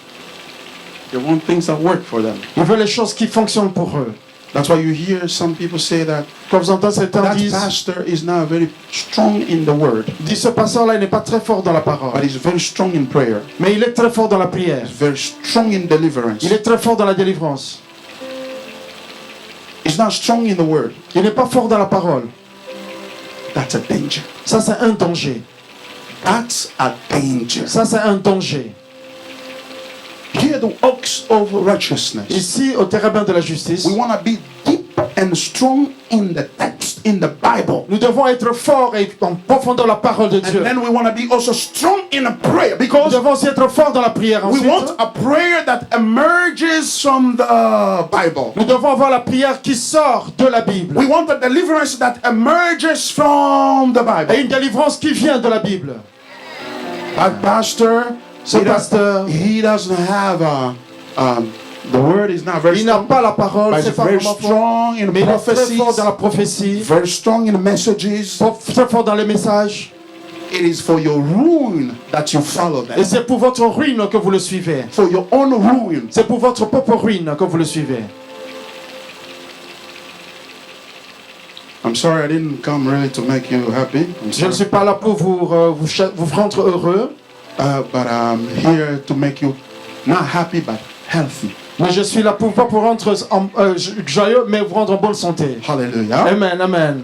They want things that work for them. Ils veulent les choses qui fonctionnent pour eux. That's why you hear some people say that Quand vous entendez certains that disent, pastor is not very strong in the word, ce pasteur-là il n'est pas très fort dans la but parole, he's very strong in prayer. mais il est très fort dans la prière. He's very strong in deliverance. Il est très fort dans la délivrance. He's not strong in the word. Il n'est pas fort dans la parole. That's a danger. Ça, c'est un danger. That's a danger. Ça, c'est un danger. Here, the ox of righteousness. Ici, au térébin de la justice, We want to be deep and strong in the text, in the Bible. nous devons être forts et en profondeur la parole de Dieu. And then we want to be also strong in a prayer, Nous because devons aussi être forts dans la prière. we Ensuite, want a prayer that emerges from the Bible. nous devons avoir la prière qui sort de la Bible. We want a deliverance that emerges from the Et Bible. une délivrance qui vient de la Bible. That pastor, Ce he pasteur, he doesn't have the word is not very il n'a strong, pas la parole, but c'est he's pas very vraiment fort. strong in Mais il est très prophecies, fort dans la prophétie, very strong in messages. très fort dans les messages. It is for your ruin that you follow Et them. c'est pour votre ruine que vous le suivez. For your own ruin. C'est pour votre propre ruine que vous le suivez. I'm sorry I didn't come really to make you happy. I'm Je ne sorry. suis pas là pour vous rendre heureux, But I'm here to make you not happy but healthy. mais je suis là pour pas pour rendre joyeux, mais vous rendre en bonne santé. Hallelujah. Amen, amen.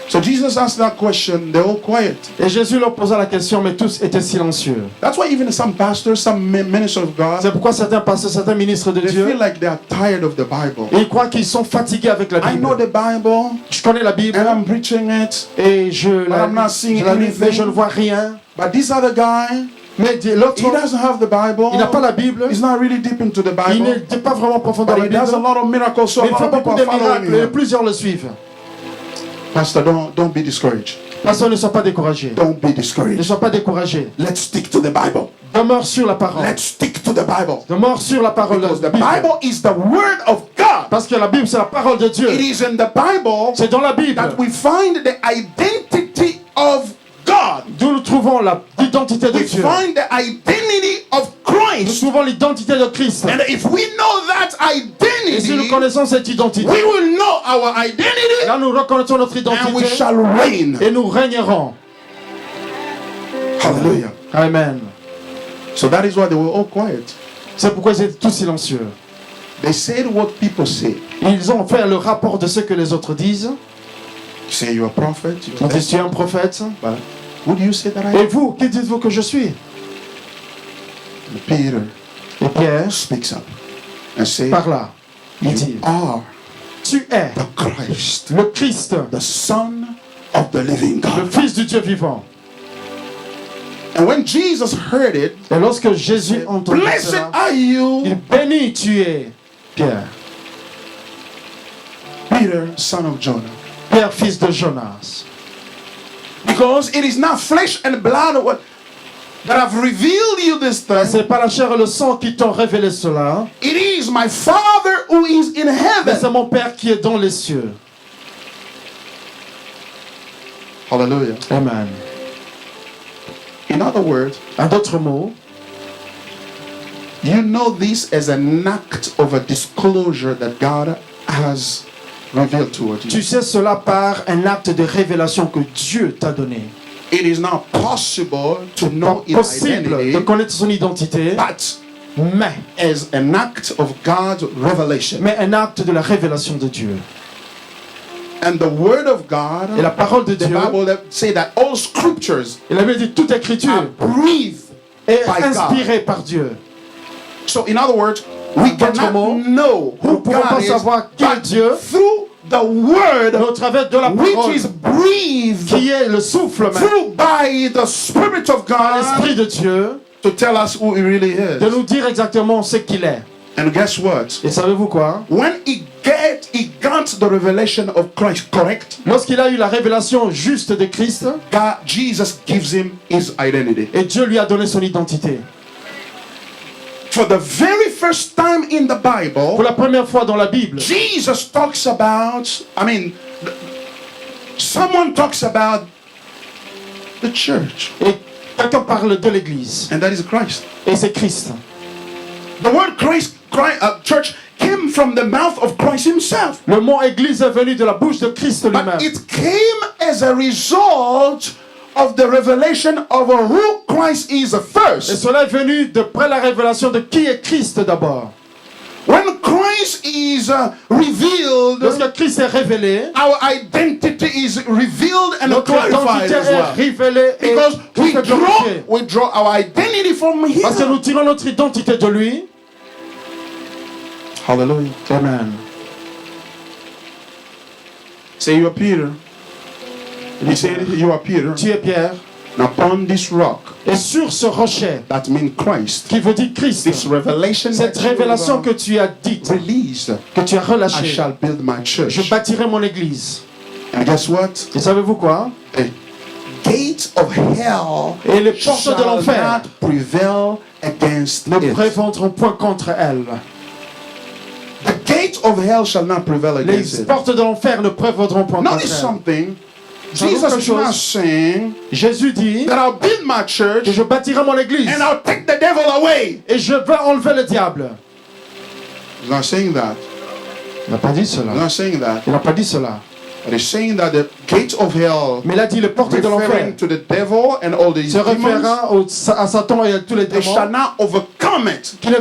So Jesus asked that question, they're all quiet. Et Jésus leur posa la question, mais tous étaient silencieux. That's why even some pastors, some ministers of C'est God, pourquoi certains pasteurs, certains ministres de they Dieu, feel like they are tired of the Bible. ils croient qu'ils sont fatigués avec la I know Bible. the Bible Je connais la Bible and I'm preaching it, et je I'm not seeing la lis, mais je ne anything. vois rien. but this other guy, Mais l'autre, he doesn't have the Bible. il n'a pas la Bible. He's not really deep into the Il Bible, n'est pas vraiment profond dans but la he does a Bible. lot of miracles, so Mais a il lot fait of people beaucoup are de following miracles et him. plusieurs le suivent. Pastor, don't be discouraged. Pasteur, ne sois pas découragé. Don't be Ne discouraged. sois pas découragé. Let's stick to the Bible. Demeure sur la parole. Let's stick to the Bible. Demeure sur la parole de Because the Bible. Bible is the word of God. Parce que la Bible, c'est la parole de Dieu. It is in the Bible C'est dans la Bible that we find the identity of God. d'où nous trouvons l'identité de We Dieu. find the identity of Nous Christ. trouvons l'identité de Christ. And if we know that Et si nous identity, connaissons cette identité, we will know our identity là nous reconnaissons notre and we identité shall reign. et nous régnerons. Hallelujah. Amen. So that is why they were all quiet. C'est pourquoi ils étaient tous silencieux. They said what people say. Ils ont fait le rapport de ce que les autres disent. You say you're a prophet. On dit tu es un prophète. But who do you say that I Et am? vous, qui dites-vous que je suis? Peter Et Pierre, speaks up and says, par là, il dit, you are tu es the Christ, le Christ, the Son of the living le God. Fils du Dieu vivant. And when Jesus heard it, Et lorsque Jésus entendit blessed cela, are il you, bénit tu es, Pierre, Peter, son of Jonah. Pierre, fils de Jonas. Because it is not flesh and blood that have revealed you this thing. C'est pas la chair et le sang qui t'ont révélé cela, It is my Father who is in mais c'est heaven. mon Père qui est dans les cieux. Hallelujah. Amen. In other words, En d'autres mots, you know this as an act of a disclosure that God has revealed towards tu you. sais cela par un acte de révélation que Dieu t'a donné. It is not possible to Pas know its possible de identity, connaître son identité, but mais as an act of God's revelation. un acte de la révélation de Dieu. And the Word of God, Et la parole de the Dieu, Bible say that all scriptures il avait dit toute are écriture breathed. est by inspirée par Dieu. So, in other words, we En d'autres cannot mots, know nous who ne pouvons pas God is savoir qui est but Dieu through the Word, au travers de la which parole is breathed qui est le souffle même through by the Spirit of par God l'Esprit de Dieu to tell us who he really de is. nous dire exactement ce qu'il est. And guess what? Et savez-vous quoi? When he got the revelation of Christ correct, Lorsqu'il a eu la révélation juste de Christ, Jesus gives him his identity. et Dieu lui a donné son identité. For the very first time in the Pour Bible, la première fois dans la Bible, Jesus talks about, someone talks about the church, et quelqu'un parle de l'Église, and that is Christ. et c'est Christ. The word church came from the mouth of Christ himself. Le mot Église est venu de la bouche de Christ lui-même. But it came as a result of the revelation of who Christ is Et first. cela est venu d'après la révélation de qui est Christ d'abord. When Christ is revealed, Lorsque Christ est révélé, our identity is revealed and notre clarified identité as est well. révélée et Because tout est glorifié. we draw our identity from Parce que Him. nous tirons notre identité de lui. Hallelujah. Amen. Say you are Peter. He said you are Peter. Tu es Pierre. And upon this rock, Et sur ce rocher, that means Christ, qui veut dire Christ, this revelation cette that you révélation que have tu as dite, released, que tu as I relâchée, shall build my je church. bâtirai mon église. And guess what? Et savez-vous quoi? The gates of hell Et les portes de shall l'enfer not prevail against ne it. prévaudront point contre elle. The gates of hell shall not prevail against Les it. portes de l'enfer ne prévaudront point contre Notice elle. something. Savez-vous Jesus quelque is not chose? saying Jésus dit that I'll build my que church je bâtirai mon église and I'll take the devil away. et je vais enlever le diable. He's not saying that. Il n'a pas dit cela. He's not saying that. Il n'a pas dit cela. But he's saying that the gates of hell, Mais il a dit les portes de l'enfer, referring to the devil and all these se demons, référant à Satan et à tous les they shall démons, not overcome it. qui ne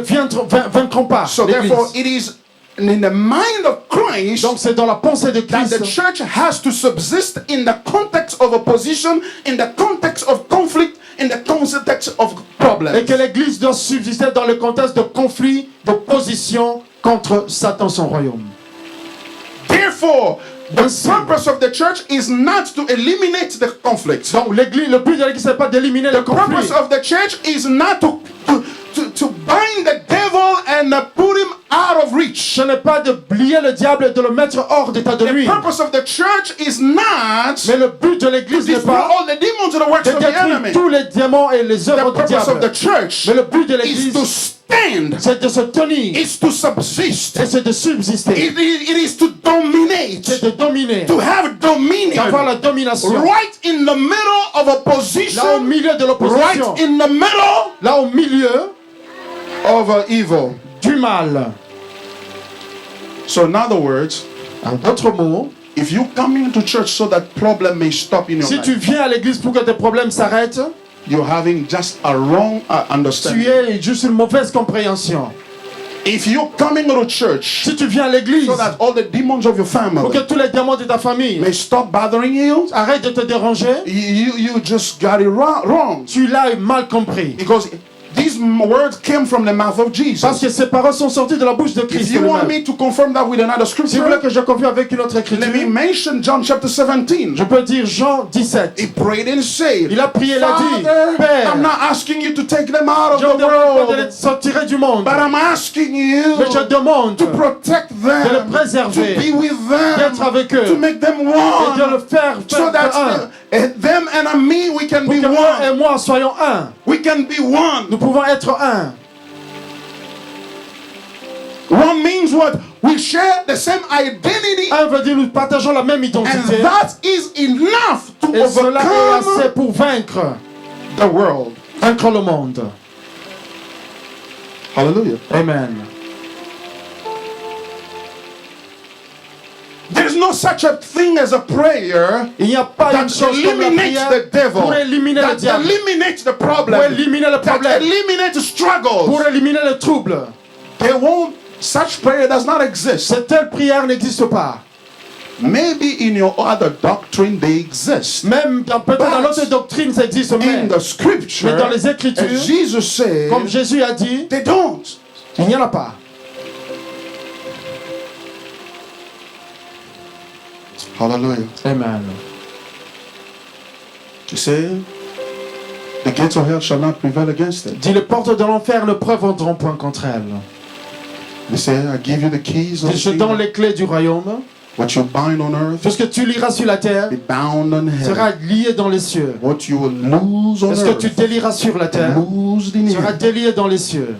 vaincront pas So l'église. therefore, it is in the mind of Christ Donc c'est dans la pensée de that Christ the church has to subsist in the context of opposition, in the context of conflict, in the context of et problems. que l'église doit subsister dans le contexte de conflit, de position contre Satan, son royaume. Therefore, the Ainsi. purpose of the church is not to eliminate the conflict. Donc l'église, le but de l'église, c'est pas d'éliminer le The purpose conflit. of the church is not to bind the devil and put him out of reach. Ce n'est pas de lier le diable et de le mettre hors d'état de The lui. purpose of the church is not Mais le but de to l'église n'est destroy pas all the demons and the works de of the détruire enemy. tous les démons et les The œuvres du purpose of the diable. church Mais le but de is l'église, to stand, c'est de se tenir is to subsist, et c'est de subsister. it is to dominate, C'est de dominer, to have d'avoir la dominion domination. right in the middle of Là au opposition, milieu de l'opposition, right in the middle là au milieu of evil. du mal. So in other words, En d'autres mots, if you come into church so that problem may stop in your si tu life, viens à l'église pour que tes problèmes s'arrêtent, you're having just a wrong tu understanding. es juste une mauvaise compréhension. If you're coming to church Si tu viens à l'église so that all the demons of your pour que family tous les démons de ta famille may stop bothering you, arrêtent de te déranger, you just got it wrong. tu l'as mal compris. Because these words came from the mouth of Parce Jesus. que ces paroles sont sorties de la bouche de If Christ you want lui-même. me to confirm that with another Si vous voulez scripture, que je confie avec une autre let me écriture, mention John chapter 17. je peux dire Jean 17. He prayed and said, Il a prié, il a dit, Father, Père, I'm not asking you to take them out of je ne the demande pas de les world, sortir du monde, but I'm asking you mais je demande to protect de les them, préserver, to be with d'être them, avec to eux, make them et de one, le faire so faire that un. them and me, we can Pour be que eux et one. moi soyons un. We can be one. Nous pouvons être un. One means what? We share the same identity, Un veut dire nous partageons la même identité. and that is enough to Et cela est assez overcome pour vaincre, the world. vaincre le monde. Hallelujah. Amen. There's no such a thing as a prayer Il n'y a pas une that chose comme la eliminates prière the devil, pour éliminer le that diable, eliminates the pour problem, éliminer le that problème, eliminates pour struggles. éliminer le trouble. There won't. Such prayer does not exist. Cette telle prière n'existe pas. Maybe in your other doctrine they exist. Même peut-être dans l'autre doctrine, ça existe, In mais the scripture, dans les Écritures, as Jesus said, comme Jésus a dit, they don't. il n'y en a pas. Hallelujah. Amen. You see, The gates of hell shall not prevail against it. Dit, les portes de l'enfer ne prévaudront point contre elle. They say, I give you the keys of Dit, je the donne kingdom. les clés du royaume. What you bind on earth, Tout ce que tu lieras sur la terre be bound on sera heaven. lié dans les cieux. What you will lose on Et ce que tu earth, délieras sur la terre lose in sera heaven. délié dans les cieux.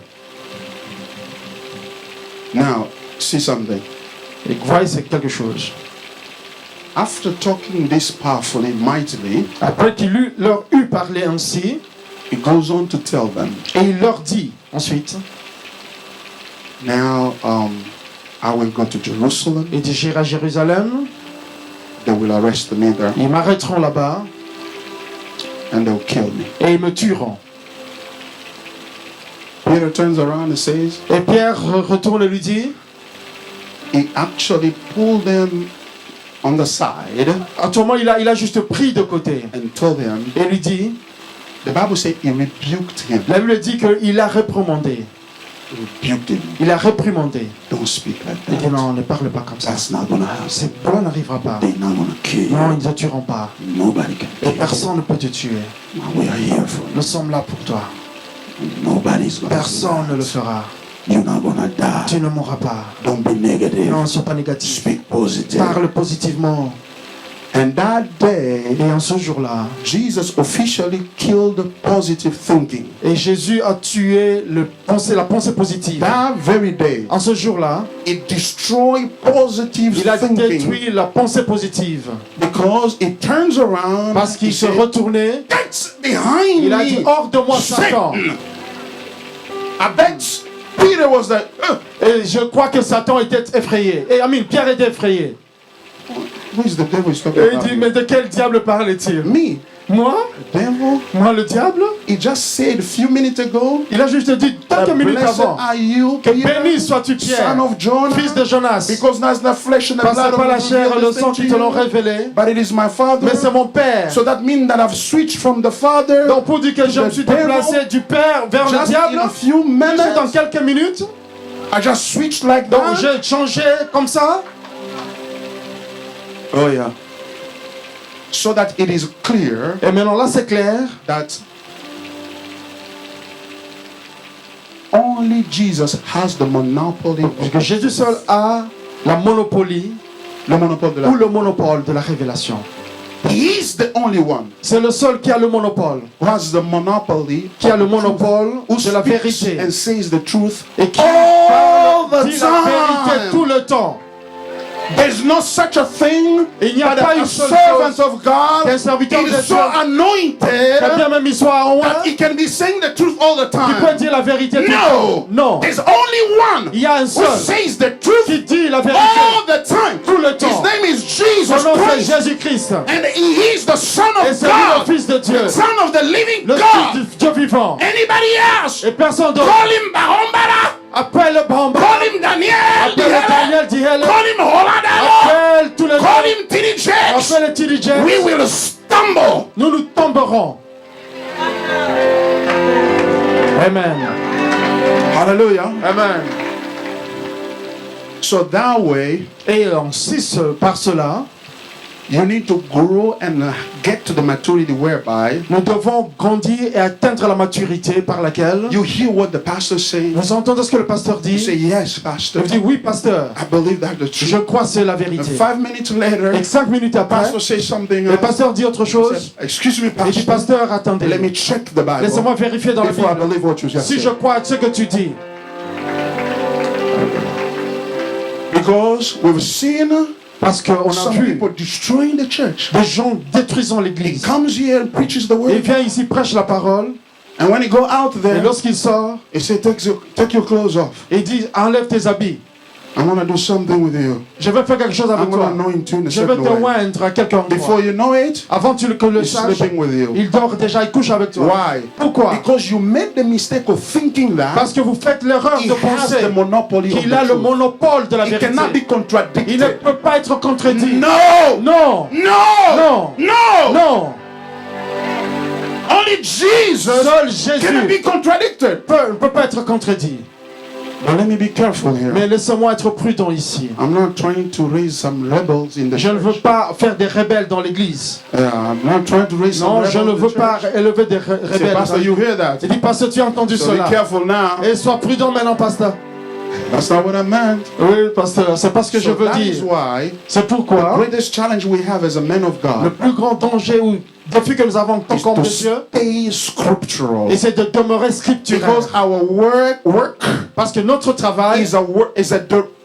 Now, see something. Et voyez, c'est quelque chose. After talking this powerfully, mightily, Après qu'il leur eut parlé ainsi, he goes on to tell them, et il leur dit ensuite, now I will go to Jerusalem. il dit, j'irai à Jérusalem, They will arrest me there ils m'arrêteront là-bas, and they'll kill me. et ils me tueront. Peter turns around and says, Et Pierre retourne et lui dit, he actually pulled them on the side à tout moment, il a juste pris de côté, and told them, et lui dit, the Bible said he rebuked him. la Bible dit qu'il a réprimandé. He rebuked him. Il a réprimandé. Don't speak like Il dit, that. non, ne parle pas comme ça. That's not gonna happen. Cela n'arrivera pas. They're not gonna kill Non, you. ils ne te tueront pas. Nobody can Et kill you. personne ne peut te tuer. We are here for Nous sommes là pour toi. you. Nobody's gonna Personne ne le do fera. that. You're not gonna die. Tu ne mourras pas. Don't be negative. Non, ne sois pas négatif. Speak positive. Parle positivement. And that day, Et en ce jour-là, Jesus officially killed positive thinking. et Jésus a tué la pensée positive. That very day, En ce jour-là, it destroyed positive il a thinking détruit la pensée positive. because it turns around. Parce He qu'il se said, retournait, "Get behind il a dit, me, hors de moi, Satan. Satan." I bet Peter was like, Et je crois que Satan était effrayé. Et Amin, Pierre était effrayé. who is the devil is talking Et il about? dit, mais de quel diable parlait-il? Me, Moi? devil. Moi, le diable? He just said a few minutes ago, Il a juste dit quelques minutes "Blessed avant, are you, que Peter, béni sois-tu Pierre, son of John, fils de Jonas, because that's the flesh and the parce blood que pas la of chair et le sang the qui te l'ont révélé, but it is my Father." mais c'est mon Père. So that means that I've switched from the Father Donc pour dire que je me suis déplacé du Père vers le just in diable, a few juste dans minutes. quelques minutes, I just switched like donc that. j'ai changé comme ça, Oh yeah. So that it is clear et maintenant là c'est clair, that only Jesus has the monopoly, que Jésus seul a la monopolie le monopole de la. ou le monopole de la révélation. He is the only one C'est le seul qui a le monopole, who has the monopoly, qui a le monopole who de la speaks vérité and says the truth et qui all the dit la vérité time. tout le temps. There's no such a thing. Il n'y a But pas a une seule servant chose of God qu'un serviteur de is so Dieu, que anointed bien même il soit en that he can be saying the truth all the qui peut time. dire la vérité tout le No, temps. Non, there's only one il y a un who seul says the truth qui dit la vérité all the time. tout le His temps. name is Jesus Son nom c'est Christ, Jésus-Christ. and he is the Son Et of c'est lui le God, Fils de Dieu, the Son of the living le God. Fils du Dieu vivant. Anybody else? Et personne d'autre. Call him Bahombara, Appelle le Bamba, call him Daniel, appelle le Daniel Dihele, call him Holadalo, appelle tous les call noms, him Tilly Jakes. appelle le Tilly James. We will stumble. Nous nous tomberons. Amen. Hallelujah. Amen. So that way, Et ainsi, par cela, you need to grow and get to the maturity whereby nous devons grandir et atteindre la maturité par laquelle you hear what the pastor says. vous entendez ce que le pasteur You say, dit. yes, pastor. Vous dites oui, pasteur. I believe that's the Je truth. crois que c'est la And vérité. 5 minutes later, Et 5 minutes après, pastor says something le else. pasteur dit autre He chose. said, excuse me, Il dit pastor. pasteur, attendez. Let me check the Bible Laissez-moi vérifier dans la before I Bible believe what you just si je said. crois à ce que tu dis. Because we've seen Parce qu'on a some vu people destroying the church. des gens détruisant He l'église. comes here and preaches the Il word. vient ici, prêche la parole. And when he go out Et there, lorsqu'il sort, he says, take your clothes off. il dit enlève tes habits. I want to do something with you. Je vais faire quelque chose avec I'm going to toi. anoint you in a Je vais certain te way. oindre à quelque Before endroit. you know it, Avant que tu le he's saches, sleeping with you. il dort déjà, il couche avec toi. Why? Pourquoi? Because you made the mistake of thinking that Parce que vous faites l'erreur he de has penser the monopoly of qu'il a the le truth. monopole de la It cannot be vérité. Il ne contradicted. peut pas être contredit. No! Non, No! non, No! non. Only Jesus Seul can be Jésus contradicted. ne peut pas être contredit. But let me be careful here. Mais laissez-moi être prudent ici. I'm not trying to raise some rebels in the Je ne veux church. pas faire des rebelles dans l'église. I'm not trying to raise some Non, rebels je ne in the veux pas church. élever des Say, rebelles. Pastor, you hear that? Il dit, pasteur, tu as entendu So be cela. careful now. Et sois prudent maintenant, pasteur. That's not what I meant. Oui, pasteur, c'est pas ce que je So veux that is dire. why C'est the pourquoi greatest challenge we have as a man of le God plus grand danger ou défi que nous avons en tant is qu'homme to de Dieu, stay scriptural. et c'est de demeurer scripturel. Because our work Parce que notre travail,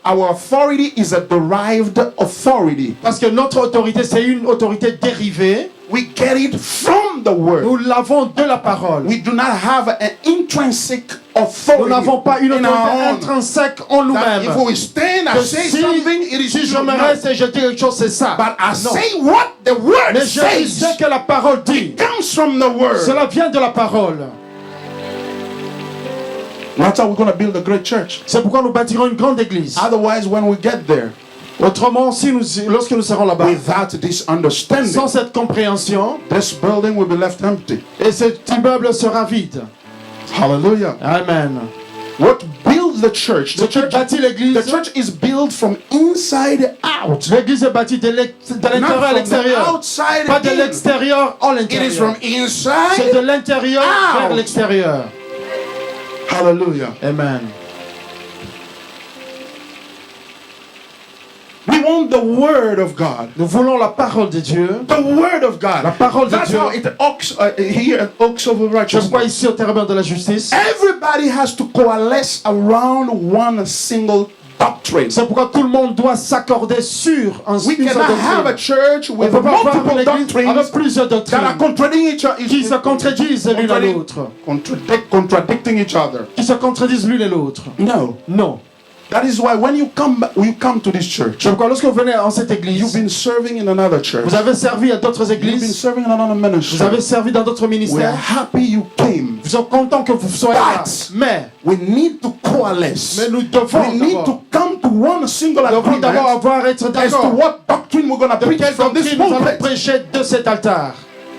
our authority is a derived authority. parce que notre autorité, c'est une autorité dérivée. We get it from the word. Nous l'avons de la parole. We do not have an intrinsic Nous authority n'avons pas une in our autorité own. intrinsèque en That nous-mêmes. if we stand and Que say si, something, it is si je true. me No. reste et je dis quelque chose, c'est ça. But I Non. say what the word Mais je dis says. ce que la parole dit. Comes from the word. Cela vient de la parole. That's how we're going to build a great church. C'est pourquoi nous bâtirons une grande église. Otherwise, when we get there, Autrement, lorsque nous serons là-bas, without this understanding, sans cette compréhension, this building will be left empty. et cet immeuble sera vide. Hallelujah. Amen. What builds the church? Ce qui bâtit l'église, The church is built from inside out. l'église est bâtie de Not l'intérieur à from the l'extérieur. outside Pas de in. l'extérieur en It is from l'intérieur. C'est inside. de l'intérieur out. vers l'extérieur. Hallelujah. Amen. We want the word of God. Nous voulons la parole de Dieu. The word of God. La parole de That's Dieu. how it oaks here at Oaks of Je vois Righteousness. ici au terrain de la justice. Everybody has to coalesce around one single doctrine. C'est pourquoi tout le monde doit s'accorder sur We une seule cannot have a doctrine. church On ne with peut pas avoir multiple une église doctrines avec plusieurs that are doctrines contradicting each other. qui se contredisent l'une à l'autre. Contradicting each other. Qui se contredisent l'une et l'autre. No. Non. That is why when you come to this church, C'est pourquoi lorsque vous venez en cette you've église, been serving in another church. vous avez servi à d'autres You've been églises, serving in another ministry. vous avez servi dans d'autres We're ministères, happy you came. vous êtes content que vous soyez là. But Mais we need to coalesce. nous We devons need to d'abord come to one single d'abord agreement avoir être as to d'accord what doctrine we're going to de preach quelle from this doctrine nous allons pulpit. prêcher de cet altar.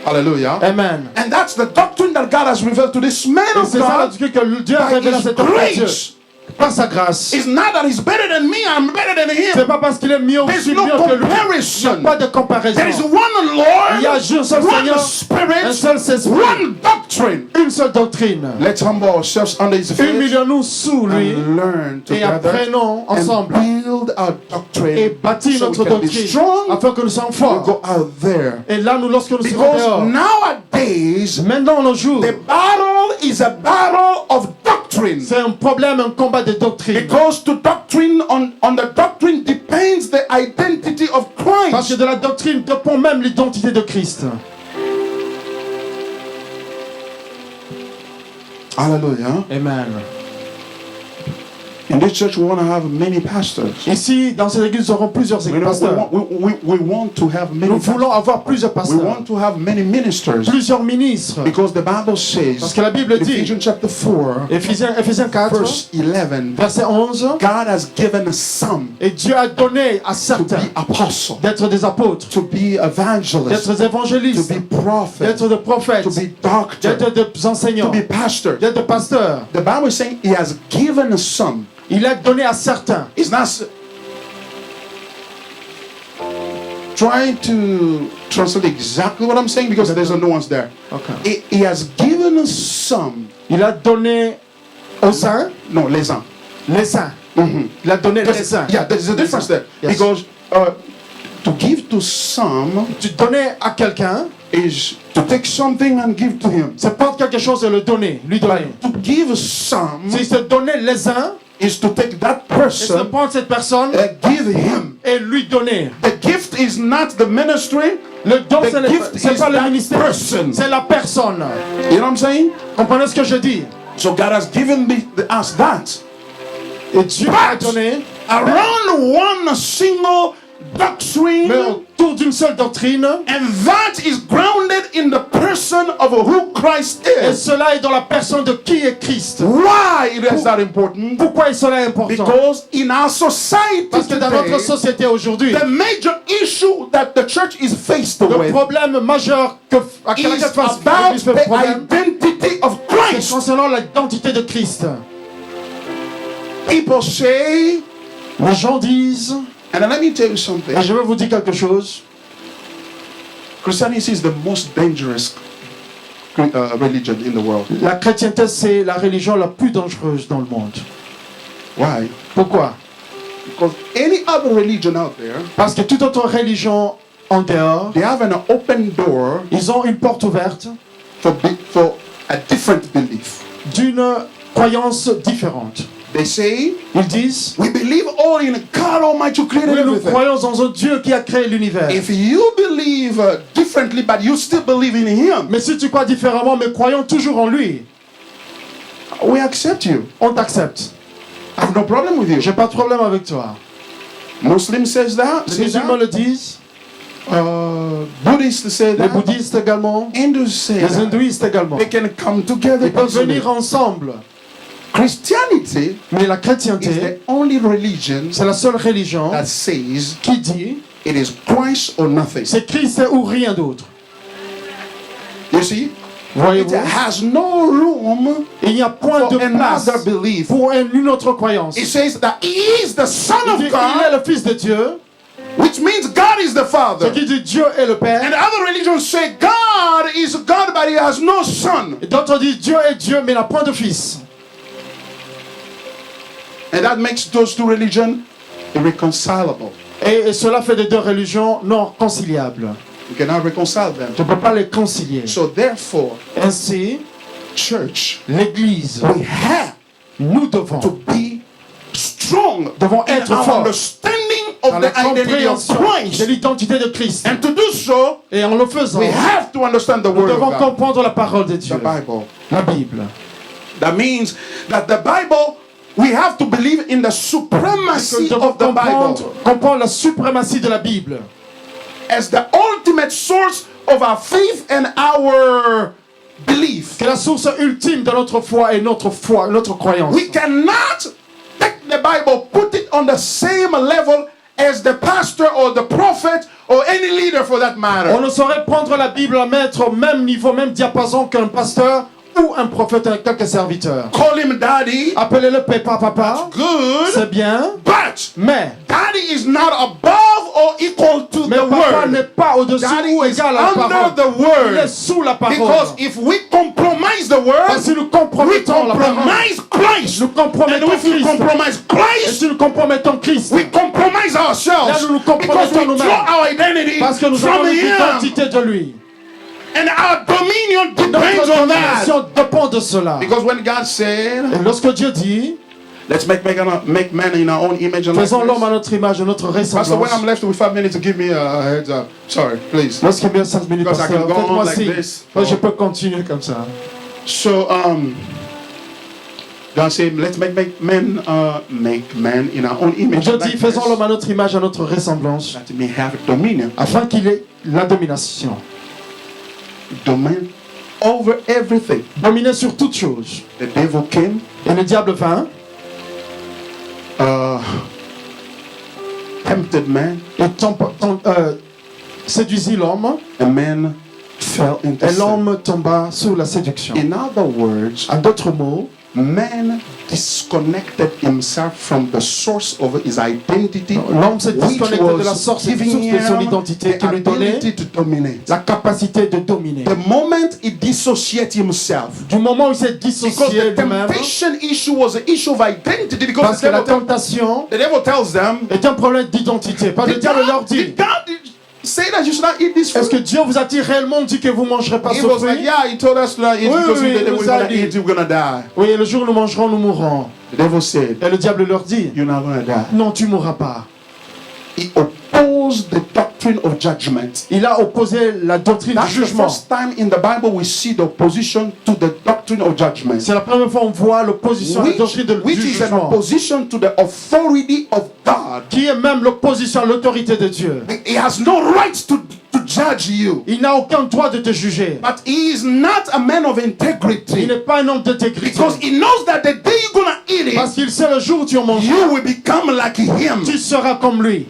Hallelujah. Amen. And that's the doctrine that God has revealed to this man Et of c'est ça la God doctrine que Dieu a by révélé à His cet homme de Dieu. grace. Par sa grâce. It's not that he's better than me, I'm better than C'est him. pas parce qu'il est mieux There's au-dessus no mieux que lui. Il n'y a comparison. pas de comparaison. There is one Il y a Lord, un seul one Seigneur, un Spirit, seul esprit, one doctrine. une seule doctrine. Let's humble ourselves under His feet Humilions-nous sous lui and learn et together apprenons and ensemble build our et doctrine bâtir so we notre can be doctrine strong. afin que nous soyons We forts. go out there. Et là, lorsque nous serons Because dehors, nowadays, maintenant nos jours, the battle is a battle of doctrine. c'est un problème, un combat de doctrine. Because to doctrine, on the doctrine depends the identity of Parce que Christ. de la doctrine dépend même l'identité de Christ. Hallelujah. Amen. In this church, we want to have many pastors. Ici, dans cette église, nous aurons plusieurs We pasteurs. want to have many Nous voulons avoir plusieurs We pasteurs, want to have many ministers. plusieurs ministres. Because the Bible Parce says, que la Bible in dit, Ephesians chapter 4, Éphésiens 4, verse 11, verset 11, God has given some et Dieu a donné à to certains be apostles, d'être des apôtres, to be evangelists, d'être des to évangélistes, be prophets, d'être des prophètes, to be doctors, d'être des to enseignants, be pastors. d'être des pasteurs. The Bible is saying He has given some. Il a donné à certains. It's not trying to translate exactly what I'm saying because there's a nuance there. Okay. He has given some. Il a donné aux saints, No, les uns. les saints. Mhm. Il a donné les saints. Yeah, there's a difference there. Yes. Because to give to some Tu donnais à quelqu'un, is to take something and give to him. c'est prendre quelque chose et le donner, lui donner. To give some Si c'est donner les uns, is to take that et c'est person prendre cette personne and give him. et lui donner. The gift is not the ministry. Le don, The c'est gift c'est is pas le that ministère, person. c'est la personne. You know what I'm saying? Comprenez ce que je dis? So God has given us that. Et Dieu a But donné, around one single doctrine, mais autour d'une seule doctrine, and that is grounded in the person of who Christ et is. cela est dans la personne de qui est Christ. Why is that important? Pourquoi cela est important? Because in our society Parce que dans notre today, société aujourd'hui, the major issue that the church is faced le with problème majeur à is laquelle face about l'Église fait the problème, identity of c'est Christ. concernant l'identité de Christ. People say, Les gens disent, and then let me tell you something. et je vais vous dire quelque chose, Christianity is the most dangerous religion in the world. la chrétienté c'est la religion la plus dangereuse dans le monde. Why? Pourquoi? Because any other religion out there, Parce que toute autre religion en dehors, they have an open door ils ont une porte ouverte for a different belief. d'une croyance différente. They say, Ils disent, we believe all in God Almighty who created oui, nous everything. croyons dans un Dieu qui a créé l'univers. If you believe differently, but you still believe in Him, Mais si tu crois différemment, mais croyons toujours en lui, we accept you. on t'accepte. I have no problem with you. J'ai pas de problème avec toi. Muslims says that. Les Say musulmans that. le disent, Buddhists say les that. bouddhistes également, Hindus say les that. hindouistes également. They can come together. Ils peuvent easily. venir ensemble. Christianity Mais la is chrétienté, the only religion c'est la seule religion that says qui dit, it is Christ or nothing. c'est Christ ou rien d'autre. You see? It Voyez-vous, has no room il n'y a point for de place another belief. pour une autre croyance. It says that He is the Son Il of dit, il est God, le Fils de Dieu, which means God is the ce Father. qui dit Dieu est le Père. And other religions say God is God, but He has no Son. Et d'autres disent Dieu est Dieu, mais il n'a point de Fils. And that makes those two religions irreconcilable. Et cela fait des deux religions non conciliables. You cannot reconcile them. Tu ne peux pas les concilier. So therefore, Ainsi, church, l'Église, we have nous devons to be strong Devons in être our forts understanding dans of la the identity of compréhension de Christ. l'identité de Christ. And to do so, Et en le faisant, we have to understand the nous Word devons of God, comprendre la parole de Dieu, the Bible. la Bible. That means that the Bible, we have to believe in the Nous supremacy devons of the Bible comprendre la suprématie de la Bible as the ultimate source of our faith and our belief. que la source ultime de notre foi et notre croyance. We cannot take the Bible, put it on the same level as the pastor or the prophet or any leader for that On matter. ne saurait prendre la Bible à mettre au même niveau, même diapason qu'un pasteur ou un prophète avec quelques serviteurs. Call him daddy, Appelez-le papa, good, c'est bien, but mais daddy is not above or equal to the papa n'est word. pas au-dessus Daddy ou is égal à la under parole. the Il est word. sous la parole. Because if we compromise the Parce word, que nous we compromettons la parole. compromise Christ. Nous And compromettons if we Christ. compromise Et Christ, si nous compromettons Christ, we compromise là ourselves. nous nous Because we compromettons nous-mêmes. draw our identity Parce que nous from avons Him. l'identité de lui. And our dominion depends Notre on that. domination dépend de cela. Because when God said, Et lorsque Dieu dit, let's make man in our own image and faisons l'homme à likeness. notre image et notre Pastor, when I'm ressemblance. left with 5 minutes, give me a heads up. Sorry, please. Lorsqu'il y a bien 5 minutes, Because I pasteur, can go on faites-moi like signe. this. Je peux continuer comme ça. So, God said, let's make man in our own image Dieu and dit, faisons likeness, l'homme à notre image, à notre ressemblance, that he may have dominion. afin qu'il ait la domination. Domain over everything. Dominer sur toute chose. The devil came, Et le diable vint tempted man, et séduisit l'homme, and man fell into et sin. l'homme tomba sous la séduction. In other words, En d'autres mots, man disconnected himself from the source of his identity, l'homme s'est which disconnecté de la was source giving de son him identité the qui lui donnait ability to dominate. la capacité de dominer. The moment he dissociates himself, Du moment où il s'est because dissocié the lui-même, temptation issue was an issue of identity, because parce que la tentation the devil tells them, est un problème d'identité. Pas le diable leur dit, did God say that you should not eat this est-ce que fruit? Dieu vous a-t-il réellement dit que vous ne mangerez pas He ce was like, fruit? yeah, he told us to not eat Oui, because oui, if il we're nous a gonna dit. eat, we're gonna die. Oui, et le jour où nous mangerons, nous mourrons. The devil said, Et le diable leur dit, you're not gonna die. non, tu ne mourras pas. He opposed the doctrine of judgment. Il a opposé la doctrine du That's the jugement. first time in the Bible we see the opposition to the doctrine of judgment, C'est la première fois qu'on voit l'opposition à la doctrine which du is an jugement, opposition to the authority of God. qui est même l'opposition à l'autorité de Dieu. He has no right to judge you, Il n'a aucun droit de te juger. but he is not a man of Il integrity, n'est pas un homme d'intégrité. because he knows that the day you're gonna eat Parce it, qu'il sait le jour où tu en mangeras, you will become like him. tu seras comme lui.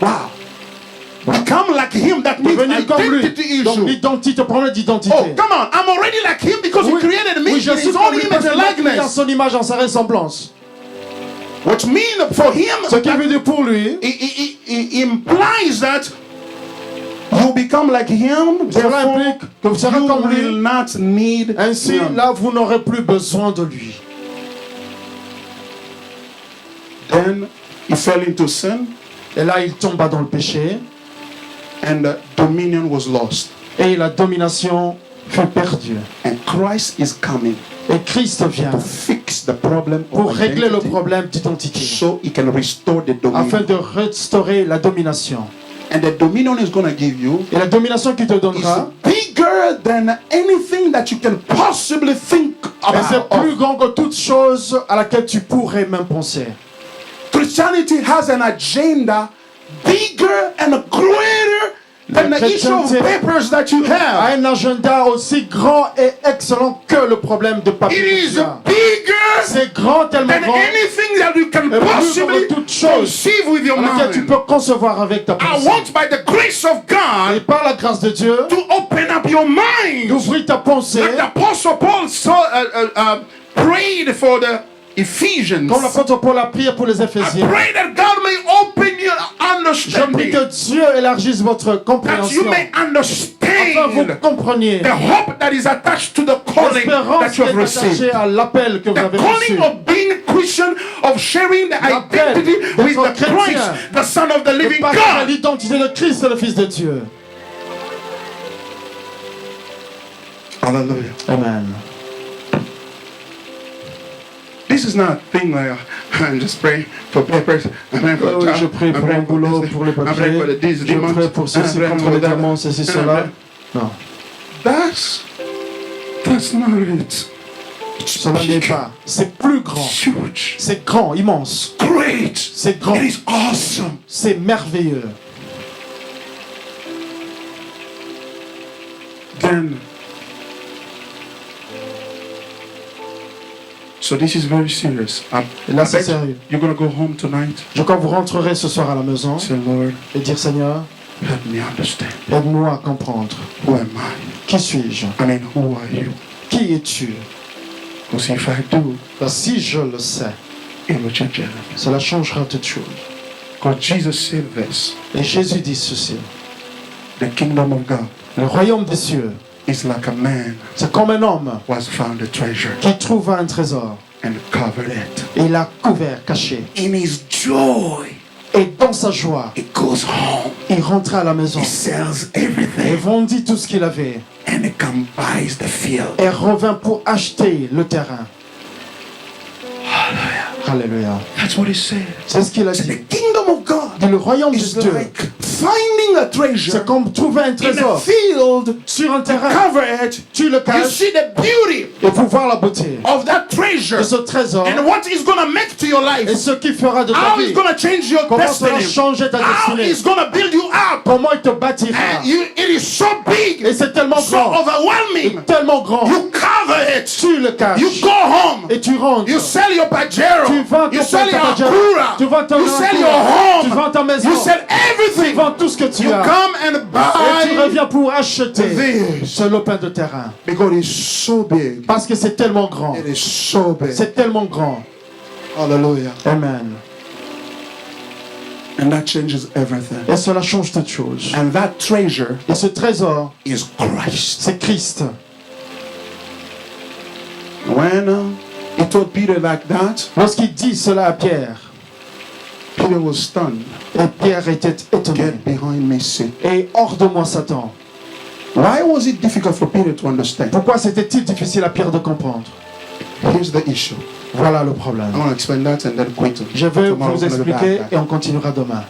Wow. Become like him, that means Devenir comme lui. identity Donc issue. l'identité, problème d'identité. Oh, come on. I'm already like him because he created me Oui, in je suis his comme own lui image parce and qu'il m'a créé en likeness. son image, en sa ressemblance. Which means for him, Ce qui veut dire pour lui, it implies that you become like him, cela therefore implique que vous serez you comme will lui. not need Ainsi, him. là, vous n'aurez plus besoin de lui. Then he fell into sin Et là, il tomba dans le péché and dominion was lost. et la domination fut perdue. And Christ is coming Et Christ vient to fix the problem pour of régler le identity problème d'identité, so he can restore the afin dominion. de restaurer la domination. And the dominion is going to give you Et la domination qu'il te is donnera, bigger than anything that you can possibly think et c'est about. plus grand que toute chose à laquelle tu pourrais même penser. Christianity has an agenda bigger and greater than the issue of Christianity papers that you A have. un agenda aussi grand et excellent que le problème de It papier. que is tu as. bigger C'est grand, tellement than grand, anything that you can Et plus possibly grand que toute chose conceive with your à laquelle tu mind. peux concevoir avec ta I pensée. want, by the grace of Et God, par la grâce de Dieu, to open up your mind. d'ouvrir ta pensée, Like the Apostle Paul prayed for the Ephesians. comme l'apôtre Paul a prié pour les I Éphésiens. pray that God may open your Je prie understanding, que Dieu élargisse votre that you compréhension, may afin que vous understand compreniez the hope that is attached to the calling l'espérance that qui you est have received. attachée à l'appel que vous The avez reçu. calling of being Christian, of sharing the L'appel identity with d'être the Christ, chrétien, the Son of the De living partager God. l'identité de Christ, le Fils de Dieu. Hallelujah. Amen. This is not a thing like I'm just praying for papers. I'm praying for Oui, the je job. prie I'm pour mon praying for boulot, this. pour les I'm praying for the papiers. this Je demons. prie pour ceci, I'm praying contre for les that. démons, ceci, I'm cela. praying- Non, That's not it. cela n'est pas. C'est plus grand. Huge. C'est grand, immense. Great. C'est grand. It is awesome. C'est merveilleux. Then, so this is very serious. Et là, c'est bet sérieux. you're going to go home tonight. Je crois que vous rentrerez ce soir à la maison Say, Lord, et dire Seigneur, help me understand. aide-moi à comprendre. Who am I? Qui suis-je? I mean, who are you? Qui es-tu? Because if I do, Parce que si je le sais, it will change everything. cela changera toute chose. Because Jesus said this. Et Jésus dit ceci. The kingdom of God Le royaume des cieux, is like a man c'est comme un homme who has found a treasure qui trouva un trésor and covered it. et l'a couvert, caché. In his joy, Et dans sa joie, he goes home. il rentra à la maison He sells et everything vendit tout ce qu'il avait and he comes buys the field. et revint pour acheter le terrain. Alléluia. That's what he said. C'est ce qu'il a The dit. kingdom of God Dit le royaume is de Dieu, like finding a treasure c'est comme trouver un in a trésor field, sur un terrain. cover it. Tu le You caches see the beauty et pour voir la beauté of that treasure de ce trésor and what it's going to make to your et life. ce qui fera de ta How it's vie. going to change your Comment cela destiny. changer ta How destinée. it's going to build you up. Comment il te bâtira. And it is so big, Et c'est tellement so grand. overwhelming. Tellement grand. You cover it. Tu le caches. You go home. Et tu rentres. You sell your Pajero. Tu vends You ton sell your Pajero. Acura. Tu vends ton You sell Acura. your Tu home. vends ta maison. You sell Tu everything. vends tout ce que tu You as. come and Et tu buy reviens pour acheter this ce lopin de terrain. because it's so big. Parce que c'est tellement grand. It is so big. C'est tellement grand. Hallelujah. Amen. And that changes everything. Et cela change toute chose. And that treasure Et ce trésor, is Christ. c'est Christ. When he told Peter like that, Lorsqu'il dit cela à Pierre, Peter was stunned. et Pierre était étonné. Get behind me, Satan. Et hors de moi, Satan. Why was it difficult for Peter to understand? Pourquoi c'était-il difficile à Pierre de comprendre? Here's the issue. Voilà le problème. I want to explain that and then quickly. Je vais Tomorrow vous we're gonna be expliquer back. et on continuera demain.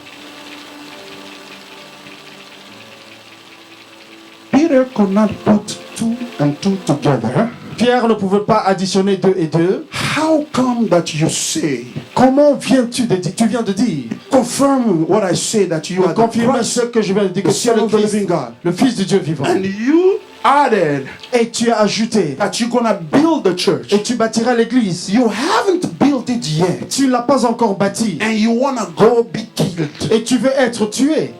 Peter could not put two and two together. Pierre ne pouvait pas additionner 2 et 2. How come that you say, Comment viens-tu de dire? Tu viens de dire. confirm what I say that you are the Confirme Christ, ce que je viens de dire, the que tu es Son le of the Christ, living God. le Fils du Dieu vivant. And you added Et tu as ajouté. that you're gonna build the church. Et tu bâtiras l'église. You haven't built it yet. Tu ne l'as pas encore bâti. And you wanna go be killed. Et tu veux être tué.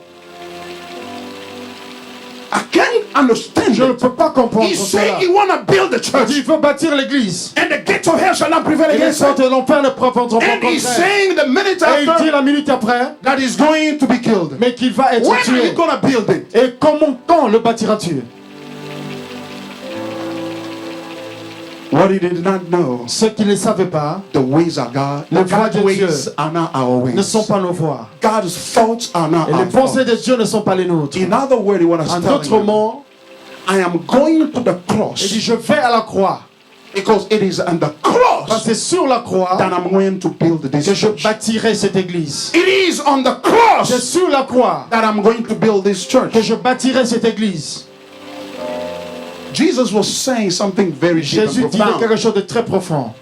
I can't understand Je ne it. peux pas comprendre He's cela. saying he want to build the Il church, veut bâtir l'église. and the gates of hell shall not prevail Et les against portes it. de l'enfer ne prévaudront pas And he's contre elle. saying the minute Et il dit after la minute après, that he's going to be killed. mais qu'il va être When are you tué. going to build it? Et quand le bâtiras-tu? What he did not know, Ce qu'il ne savait pas the ways of God, Les voies God's de ways Dieu are not our ne ways. sont pas nos voies. God's thoughts are not Et our les pensées de thoughts. Dieu ne sont pas les nôtres. In other words, he wants En to tell d'autres you, mots, I am going to the il dit cross je vais à la croix. because it is on the Parce cross que c'est sur la croix that I'm going to build this que je church. bâtirai cette église. It is on the C'est cross sur la croix that I'm going to build this church. que je bâtirai cette église. Jesus was saying something very deep Jésus and dit profound. quelque chose de très profond.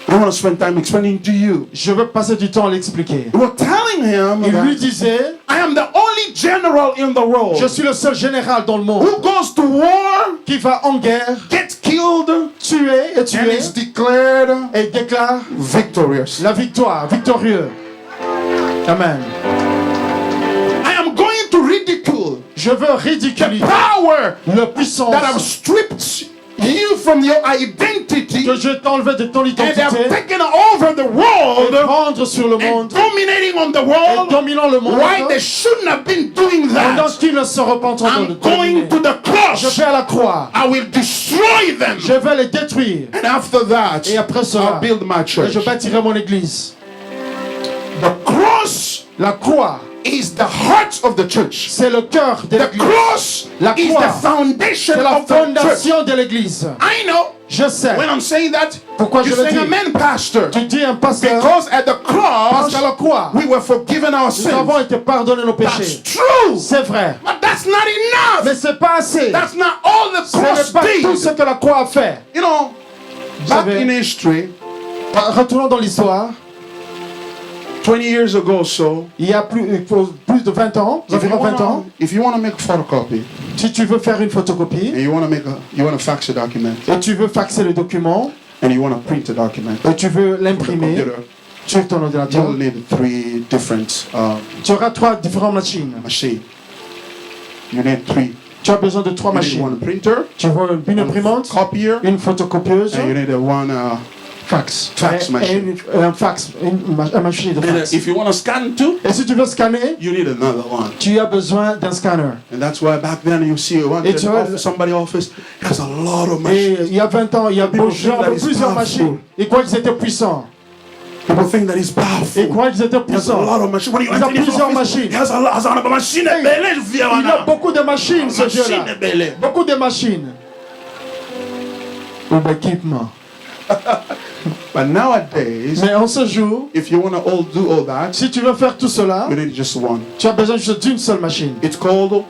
I want to spend time explaining to you. Je veux passer du temps à l'expliquer. He was telling him Il lui that disait, I am the only general in the world je suis le seul général dans le monde who goes to war, qui va en guerre, gets killed, tuer et and tuer, is declared et déclare victorious. la victoire, victorieux. Amen. I am going to ridicule Je veux the ridiculiser power la puissance that have stripped you from your identity, que je t'ai enlevé de ton and they have identité taken over the et world prendre sur le and monde dominating on the et world. dominant le monde Why they shouldn't have been doing pendant that? qu'ils ne se repentent de I'm le going dominer. to the Je cross. vais à la croix. I will destroy them. Je vais les détruire. And after that, Et après cela, I'll build my et church. je bâtirai mon église. The cross La croix, is the heart of the church. c'est le cœur de The l'église. cross La is croix, the foundation c'est la of the church. fondation de l'église. I know Je sais. when I'm saying that, Pourquoi you je le say dis? amen, pastor. Tu dis un pasteur, Because at the parce cross, qu'à la croix, we were forgiven our nous avons sins. été pardonnés nos That's péchés. true. C'est vrai. But that's not enough. Mais c'est pas assez. That's not all the Ce n'est cross pas tout ce did. que la croix a fait. You know, back savez- in history, Retournons dans l'histoire. 20 years ago or so, Il y a plus de 20 ans, environ 20 ans, if you want to make a photocopy si tu veux faire une photocopie and you want to fax a document et tu veux faxer le document and you want to print a document et tu veux on the l'imprimer computer, sur ton ordinateur, you'll need 3 different tu auras 3 différentes machines. machines. You need 3. Tu as besoin de 3 You need machines. one printer, Tu veux une one imprimante, copier, une photocopieuse and you need one fax fax et machine. un fax, une machine de And fax. if you want to scan too, Et si tu veux scanner, you need another one. tu as besoin d'un scanner. And that's why back then you see one Et tu vois, somebody's office has a lot of Et machines. il y a 20 ans, il y a People think that it's plusieurs powerful. machines. Ils croient qu'ils étaient puissants. People think that it's Ils powerful. croient qu'ils étaient He has a puissants. lot of machines. When you Il a enter his plusieurs office, machines. he has a lot of machines. Il a beaucoup de machines, ce Dieu-là. Beaucoup de machines. Ou d'équipements. But nowadays, Mais en ce jour, if you want to do all that, si tu veux faire tout cela, you need just one. tu as besoin juste d'une seule machine. It's called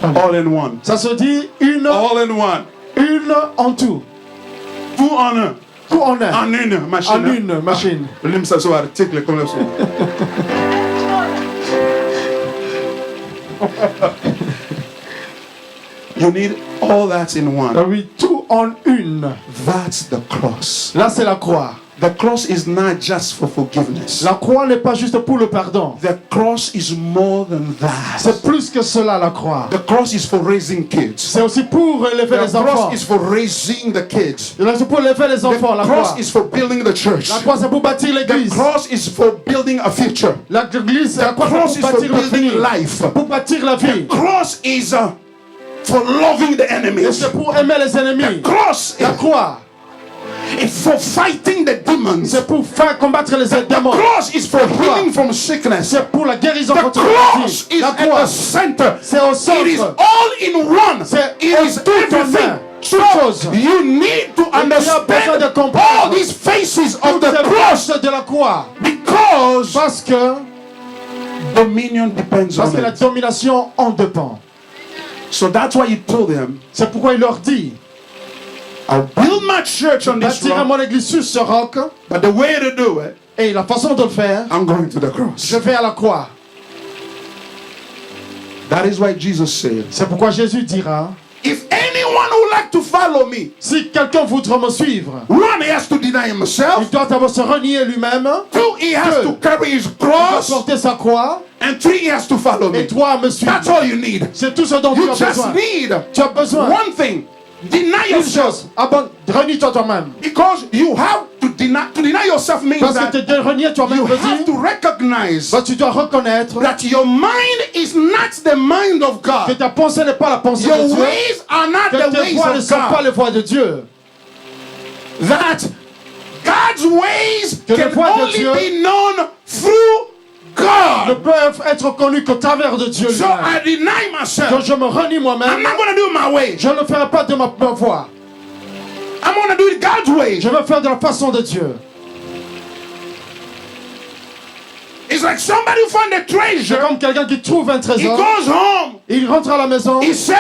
all in one. Ça se dit une All in one. en tout. Tout en un. Tout en un. En une machine. En une machine. Lim ça soit article comme ça. You need all that in one. Ah oui, tout en une. That's the cross. Là, c'est la croix. The cross is not just for forgiveness. La croix n'est pas juste pour le pardon. The cross is more than that. C'est plus que cela, la croix. The cross is for raising kids. C'est aussi pour élever The les enfants. cross is for raising the kids. C'est pour élever les The enfants, la cross croix. is for building the church. La croix, c'est pour bâtir The l'église. cross is for building a future. L'église, c'est la The croix, cross c'est is pour for bâtir le building futur. life. Pour bâtir la vie. Cross is for loving the Et enemies. c'est pour aimer les ennemis. Cross La croix, is for fighting the demons. c'est pour faire combattre les The démons. cross is for healing from sickness. C'est pour la guérison The contre la cross maladie. is La at croix, the center. c'est au It is centre. all in one. C'est It is tout en everything. un. So Toute chose. you need to tu as besoin understand de comprendre all these faces of Toutes the les cross forces de la croix. because Parce que dominion depends on la it. domination en dépend. So that's why he told them, C'est pourquoi il leur dit, I'll build my church on this bâtirai rock, mon église sur ce roc. but the way to do it, Et la façon de le faire, I'm going to the cross. je vais à la croix. That is why Jesus said, C'est pourquoi Jésus dira, if anyone would like to follow me, si quelqu'un voudra me suivre, one, he has to deny himself. il doit d'abord se renier lui-même, Two, he has Deux. to carry his il doit cross. porter sa croix, and 3 years to follow me. et 3 à me suivre. That's all you need. C'est tout ce dont tu You as just besoin. need Tu as besoin one thing. Deny d'une yourself. chose. Renie-toi toi-même. Because you have to deny yourself means Parce que that te renier toi-même you veut have to dire recognize que tu dois reconnaître that your mind is not the mind of que God. ta pensée n'est pas la pensée Your de Dieu. ways are not Que the tes ways voies ne of sont pas God. les voies de Dieu. That God's ways Que les can voies de only Dieu be known through Ne God. peuvent être connus qu'au travers de Dieu So lui-même. I deny Quand myself. je me renie I'm moi-même, not going to do it my way. je ne le ferai pas de ma voix. I'm going to do it God's way. Je vais faire de la façon de Dieu. It's like somebody who found a C'est treasure. comme quelqu'un qui trouve un He trésor. goes home. Il rentre à la maison. He sell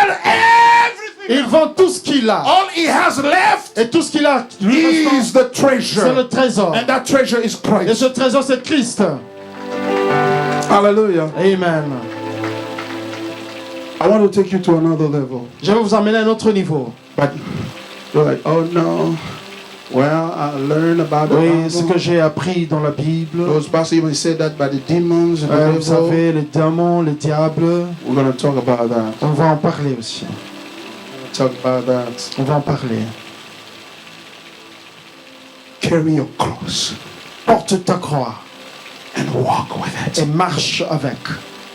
Il everything. vend tout ce qu'il a. All he has left Et tout ce qu'il a, lui restant, is the c'est le treasure. trésor. And that treasure is Et Christ. ce trésor, c'est Christ. Hallelujah. Amen. I want to take you to another level. Je vais vous emmener à un autre niveau. But you're like, oh no. Well, I learned about the Oui, ce que Bible. j'ai appris dans la Bible. Those pastors even said that by the demons and the Vous devil. savez, les démons, les diables. We're going to talk about that. On va en parler aussi. Talk about that. On va en parler. Carry your cross Porte ta croix and walk with et it. marche avec.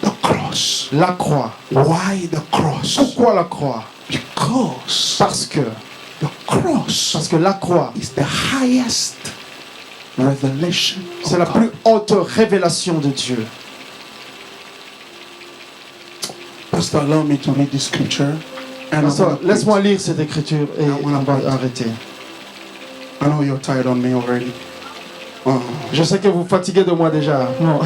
The cross. La croix. Why the cross? Pourquoi la croix? Because Parce que la croix, is the highest revelation. of c'est la God. plus haute révélation de Dieu. Pastor, allow me to read this scripture. And I'm Pasteur, gonna quit. laisse-moi lire cette écriture et I wanna on va quit. arrêter. I know you're tired on me already. Oh, Je sais que vous fatiguez de moi déjà. Non.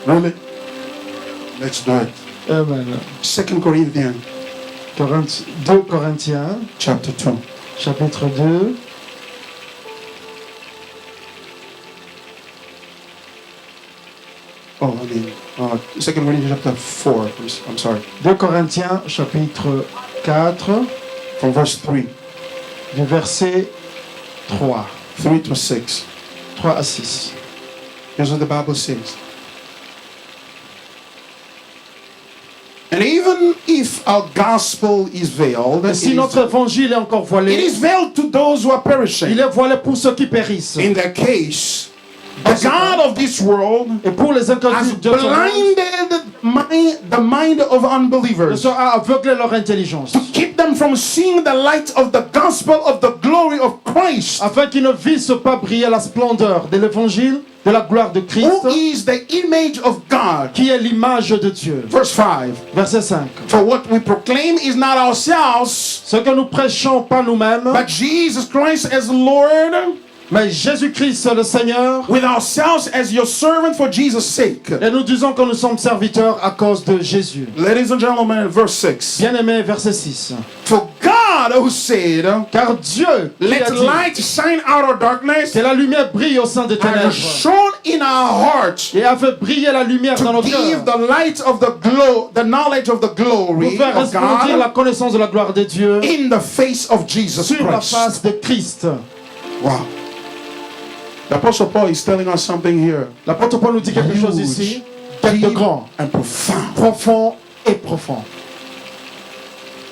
really? Let's do it. Amen. 2 Corinthians 2 Corinthiens, chapter 2. chapitre 2. Oh, I mean, 2 Corinthians chapter 4. I'm sorry. 2 Corinthiens, chapitre 4, From verse 3. du verset 3. 3 to 6. 3 à 6. Here's what the Bible says. And even if our gospel is veiled, Et si notre évangile est encore it voilé, is veiled to those who are perishing. il est voilé pour ceux qui périssent. In their case, the God of this world Et pour les has incrédules, Dieu blinded the mind of unbelievers a aveuglé leur intelligence, to keep them from seeing the light of the gospel of the glory of Christ, afin qu'ils ne vissent pas briller la splendeur de l'évangile, de la gloire de Christ, who is the image of God. qui est l'image de Dieu. Verse 5. Verset 5. For what we proclaim is not ourselves, Ce que nous prêchons pas nous-mêmes, but Jesus Christ as Lord, mais Jésus-Christ le Seigneur, with ourselves as your servant for Jesus' sake. et nous disons que nous sommes serviteurs à cause de Jésus. Ladies and gentlemen, verse 6. Bien-aimé, verset 6. For God who said, Car Dieu, qui let a dit light shine out of darkness, que la lumière brille au sein des has ténèbres, shone in our hearts et a fait briller la lumière dans to nos give cœurs, the light of the knowledge of the pour glory faire of resplendir la God connaissance de la gloire de Dieu in the face of Jesus sur la Christ. face de Christ. Wow. The Apostle Paul is telling us something here. L'apôtre Paul nous dit quelque chose Huge, ici, quelque deep, grand, and profound. profond et profond.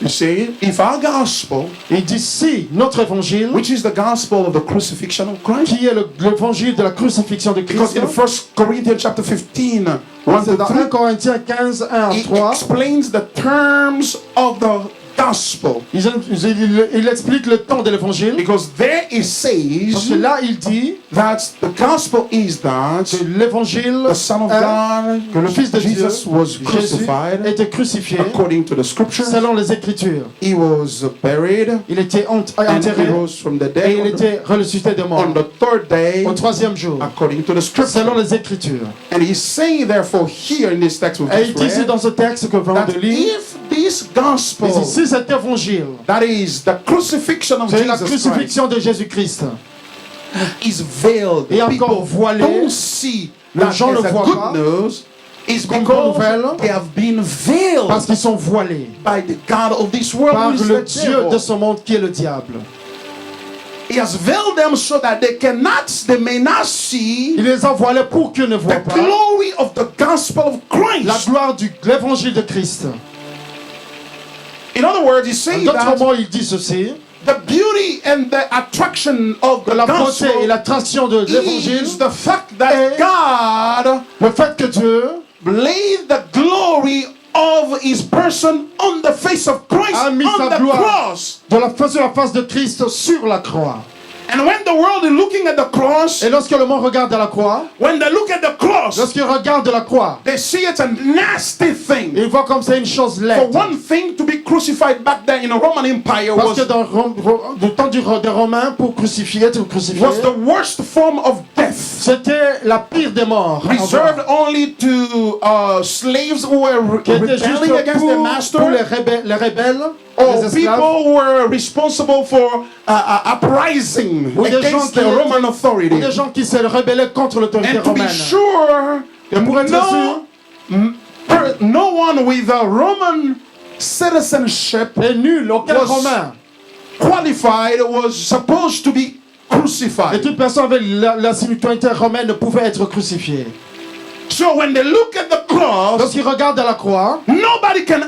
You see, if our gospel, Il dit si notre évangile, which is the gospel of the crucifixion of Christ, qui est l'évangile de la crucifixion de because Christ, in 1 Corinthians chapter 15, 1 c'est to dans 3, 1 Corinthiens 15, 1 à he 3, explains the terms of the gospel. il explique le temps de l'évangile. Because there it Parce que says là, il dit that the gospel is that que l'évangile, the Son of est God, que le Fils de Dieu, Jesus, was Jésus, crucified était crucifié according to the scripture. selon les Écritures. He was buried Il était and he enterré rose from the et dead il était ressuscité de mort on the third day au troisième jour, according to the scripture. selon les Écritures. And he's saying therefore here in this text we Et il just dit ici read dans ce texte que venons that de lire, if this gospel, mais si cet évangile, that is the crucifixion of c'est la Jesus Christ, crucifixion de Jésus-Christ, is veiled, et encore people voilé, don't see les that gens as ne a voient good pas, news is comme bonne because nouvelle, they have been veiled parce qu'ils sont voilés by the God of this world, par who is le the Dieu de devil. ce monde qui est le diable. He has veiled them so that they may not see Il les a voilés pour qu'ils ne voient the pas glory of the gospel of la Christ. gloire de l'évangile de Christ. In other words, he's En saying d'autres that mots, il dit ceci, the beauty and the attraction of que the la beauté et gospel l'attraction de l'évangile, is the fact that Et- God le fait que Dieu laid the glory of his person on the face of Christ a mis on sa the gloire cross. sur la face de Christ sur la croix. And when the world is looking at the cross, Et lorsque le monde regarde à la croix, when they look at the cross, lorsqu'il regarde la croix, they see it's a nasty thing. il voit comme c'est une chose For laide. one thing, to be crucified back then in the Roman Empire Parce que was dans le temps des Romains, pour être crucifié, the worst form of death, c'était la pire des morts. reserved only to slaves who were Qui était juste rebelling against their pour master, les rebelles, or les esclaves, people who were responsible for uprising ou des gens against the Roman authority. des gens qui se rebellaient contre l'autorité And to be romaine. sure, Et pour être sûr, no one with a Roman citizenship et nul, aucun was Romain, qualified was supposed to be et crucified. toute personne avec la citoyenneté romaine ne pouvait être crucifiée. So when they look at the cross, Lorsqu'ils regardent à la croix, nobody cannot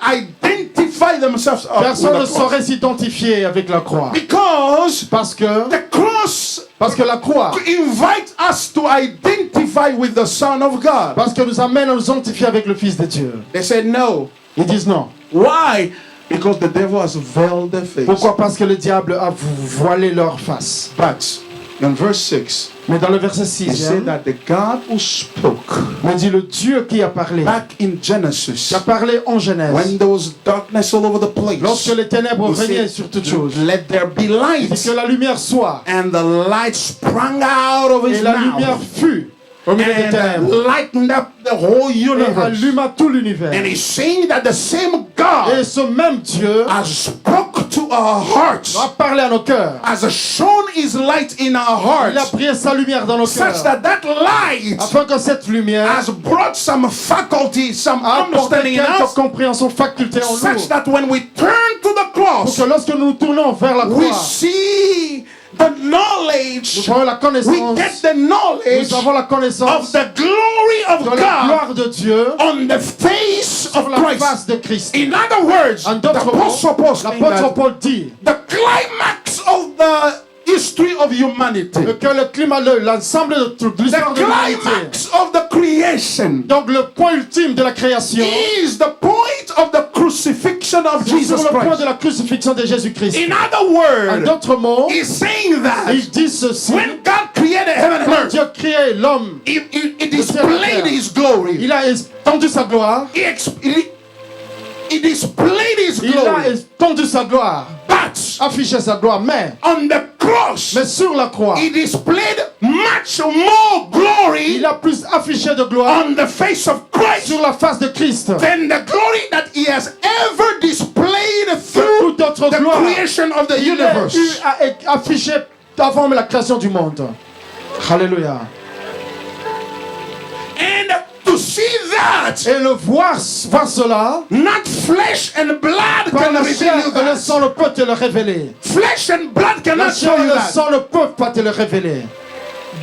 identify themselves up with personne ne the cross. saurait s'identifier avec la croix. Because Parce que la croix, invite us to identify with the Son of God. parce que nous amène à nous identifier avec le Fils de Dieu. They said no. Ils disent non. Why? Because the devil has veiled their face. Pourquoi? Parce que le diable a voilé leur face. But in verse 6, Mais dans le verset he 6, said that the God who spoke on dit le Dieu qui a parlé, back in Genesis, qui a parlé en Genèse, when there was darkness all over the place, lorsque les ténèbres he régnaient said, sur toutes choses, let there be il light. dit que la lumière soit, And the light sprang out of his et la lumière mouth fut au milieu des ténèbres, and lightened up the whole et universe. alluma tout l'univers. And he's saying that the same Et God ce même Dieu has spoke to our hearts, a parlé à nos cœurs. has shone his light in our Il a hearts, brillé sa lumière dans nos such cœurs, that light afin que cette lumière has brought some faculty, some a apporté understanding in quelques us, compréhensions facultés en such nous, that when we turn to the pour cross, que lorsque nous nous tournons vers la we croix, see the nous knowledge, avons la we connaissance, get the knowledge nous avons la of connaissance the glory of de la God gloire de Dieu on the face sur of la Christ. face de Christ. In other words, En the d'autres Apostle mots, Paul saying l'apôtre that Paul dit the climax of the history of humanity, que le climat, l'ensemble de toute the l'histoire de l'humanité, climax of the creation, donc le point ultime de la création, is the point of the crucifixion of c'est Jesus sur le point Christ. de la crucifixion de Jésus-Christ. In other En words, d'autres mots, he's saying that il dit ceci: when God created heaven and quand earth, Dieu a créé l'homme, he displayed his glory. il a étendu sa gloire, He displayed his il a glory. étendu sa gloire, But affiché sa gloire, mais on the cross, mais sur la croix, he displayed much more glory il a plus affiché de gloire on the face of Christ sur la face de Christ than the glory that he has ever displayed through toute autre the gloire. creation of the Il a universe. eu à afficher avant la création du monde. Alléluia. And to see that, Et le voir cela, not flesh and blood par can la reveal chair you et le that. sang ne peut te le révéler. Flesh and blood La cannot chair show et you le that. sang ne peuvent pas te le révéler.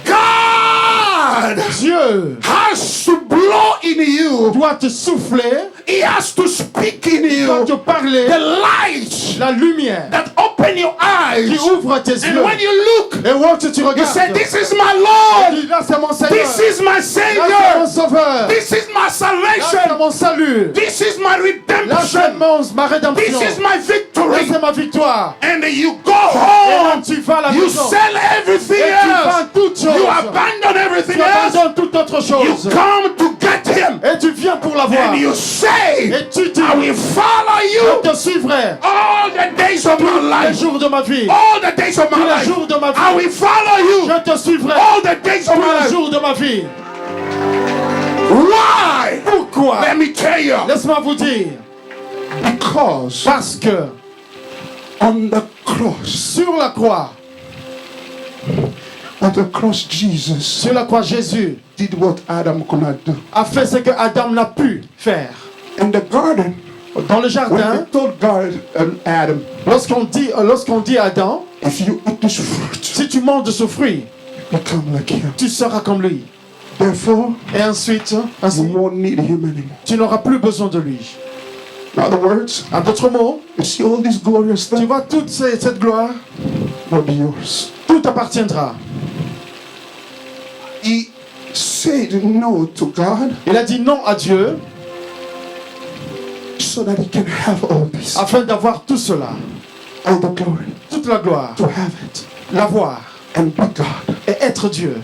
God Dieu has to blow in you. doit te souffler, He has to speak in il doit te you. parler, The light la lumière that open your eyes. qui ouvre tes And yeux. when you look, Et lorsque tu you regardes, say, this is my tu Lord. dis, là c'est mon Seigneur, This is my là c'est mon Savior. Sauveur, This is my là c'est salvation. mon salut, This is my là c'est redemption. ma This rédemption, is my là victory. c'est ma victoire. And you go Et là home. tu vas à la You maison, sell everything et tu vends else. toutes You choses, abandon everything tu else. abandonnes toute autre You chose, come to get Him. et tu viens pour l'avoir, And you say, et tu dis, I will follow je you te suivrai all the days of my tous les life. jours de ma vie, All the days of tous my les life. jours de ma I vie, will follow you je te suivrai all the days of tous my les life. jours de ma vie. Why? Pourquoi? Let me tell you. Laisse-moi vous dire, Because parce que on the cross, sur la croix, Jesus sur la croix, Jésus did what Adam could not do. a fait ce que Adam n'a pu faire. In the garden, Dans le when jardin, they told God and Adam, lorsqu'on dit à Adam, If you eat this fruit, Si tu manges de ce fruit, become like him. tu seras comme lui. Therefore, Et ensuite, ainsi, you won't need him anymore. tu n'auras plus besoin de lui. In other words, En d'autres mots, you see all these glorious tu things vois toute cette gloire, will be yours. tout appartiendra. He said no to God Il a dit non à Dieu so that he can have all this, afin d'avoir tout cela, all the glory, toute la gloire, to have it l'avoir and be God. et être Dieu.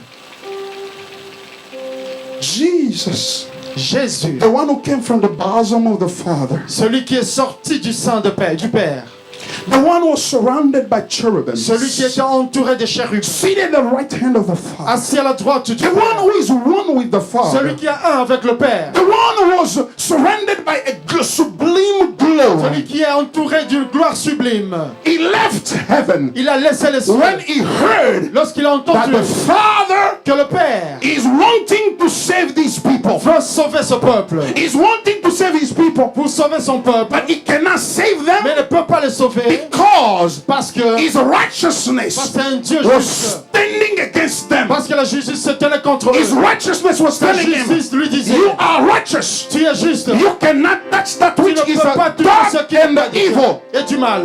Jesus, Jésus, the one who came from the bosom of the Father, celui qui est sorti du sein du Père, the one who was surrounded by cherubims, celui qui était entouré des chérubins, seated at the right hand of the Father, assis à la droite du the one Père, who is one with the Father, celui qui est un avec le Père, the one who was surrounded by a sublime glory. celui qui est entouré d'une gloire sublime. He left heaven Il a laissé les cieux when he heard lorsqu'il a that entendu the Father que le Père is wanting to save these people. veut sauver ce peuple, He's wanting to save his people, pour sauver son peuple, but he cannot save mais them ne peut pas les sauver because parce que his righteousness c'est un Dieu was juste. standing against them. Parce que la justice se tenait contre His eux. righteousness was La telling him, justice lui disait, you are righteous. tu es juste. You cannot touch that Tu which ne is peux pas toucher ce dark qui est and evil. et du mal.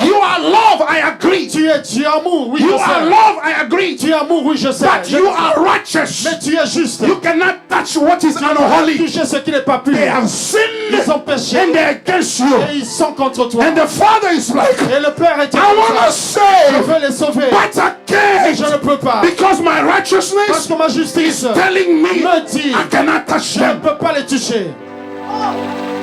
You are love, I agree. Tu es amour, oui You je are sais. love, I agree. Tu es amour, oui je sais. But you are righteous. Mais tu es juste. You cannot touch what is Tu ne peux pas unholy. toucher ce qui n'est pas pur. They have sinned Ils ont péché and they're against you. et ils sont contre toi. And the Father is like, Et le Père est I want to je save, veux les sauver. but I Et je can't ne peux pas. because my Parce righteousness que ma justice telling me me dit, I cannot touch je ne them. peux pas les toucher.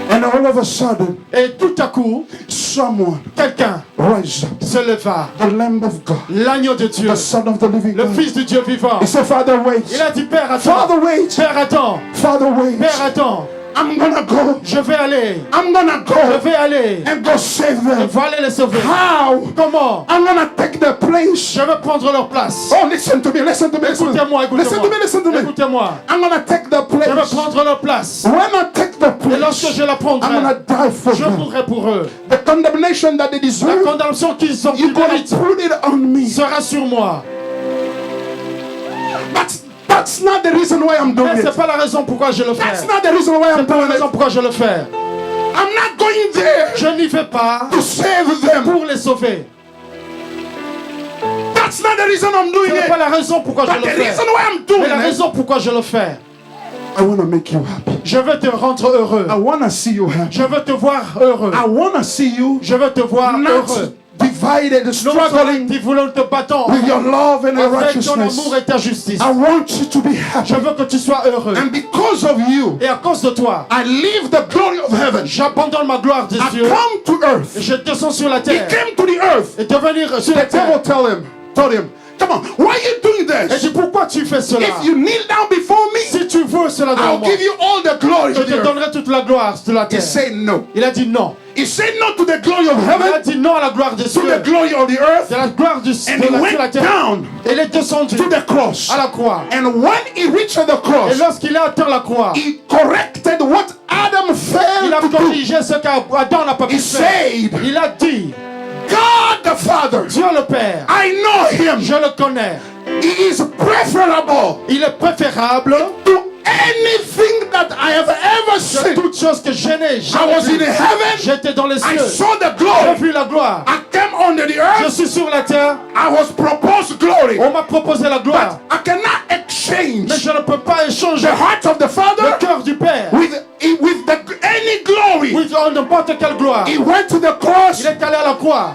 And all of a sudden, Et tout à coup, someone quelqu'un rise up, se leva. the Lamb of God, L'agneau de Dieu, the Son of the living le God. Fils du Dieu vivant. He said, Father, wait. Il a dit, Père, attends. Father, wait. Père, attends. Father, wait. Père, attends. I'm gonna go. Je vais aller. I'm gonna Je go vais aller. and go save Je them. vais aller les sauver. How? Comment? I'm gonna take their place. Je vais prendre leur place. Oh, listen to me, listen to me, listen to me. Écoutez-moi, Listen to me, listen to écoutez-moi. me. Écoutez-moi. I'm gonna take the Je vais place. prendre leur place. When I take the Et lorsque place, je la I'm gonna prendrai, die for je them. mourrai pour eux. The condemnation that they La deserve, condamnation qu'ils ont you're gonna méritent put it on me. sera sur moi. But that's not the reason why I'm doing Mais it. c'est pas la raison pourquoi je le fais. That's not the reason why I'm C'est pas la doing raison it. pourquoi je le fais. I'm not going there Je n'y vais pas to save them. pour les sauver. That's not the reason I'm doing Ce n'est pas it. la raison pourquoi je But le the fais. reason why I'm doing Mais la it, raison pourquoi je le fais, I want to make you happy. je veux te rendre heureux. I want to see you happy. Je veux te voir heureux. I want to see you Je veux te voir not heureux. divided, Non struggling qui voulons te battre with your love and your avec ton righteousness. amour et ta justice. I want you to be happy. Je veux que tu sois heureux. And because of you, Et à cause de toi, I leave the glory of heaven. j'abandonne ma gloire des I cieux. come to earth. Et je descends sur la He terre. came to the earth. Et devenir sur la The devil terre. told him, come on, why are you doing Et this? dis pourquoi tu fais cela? If you kneel down before me, Si tu veux cela devant I'll moi, give you all the glory je of the te earth. donnerai toute la gloire de la He terre. said no. Il a dit non. He said no to the glory of Il a heaven, dit non à la gloire des to cieux, the glory of the earth, de la gloire and he sur la went terre. down Et il est descendu to the cross. à la croix. And when he reached the Et cross, lorsqu'il a atteint la croix, he corrected what Adam il a failed to do. corrigé ce qu'Adam n'a pas pu He faire. said, Il a dit, God the Father, Dieu le Père, I know him. je le connais. He is preferable Il est préférable to anything that I have ever que seen. toute chose que je n'ai I jamais was in vue. heaven. J'étais dans les I cieux. saw the J'ai glory. vu la gloire. I came under the Je earth. suis sur la terre. I was proposed glory. On m'a proposé la gloire. But I cannot exchange Mais je ne peux pas échanger the heart of the le Father cœur du Père with any glory. with n'importe quelle gloire. He went to the cross Il est allé à la croix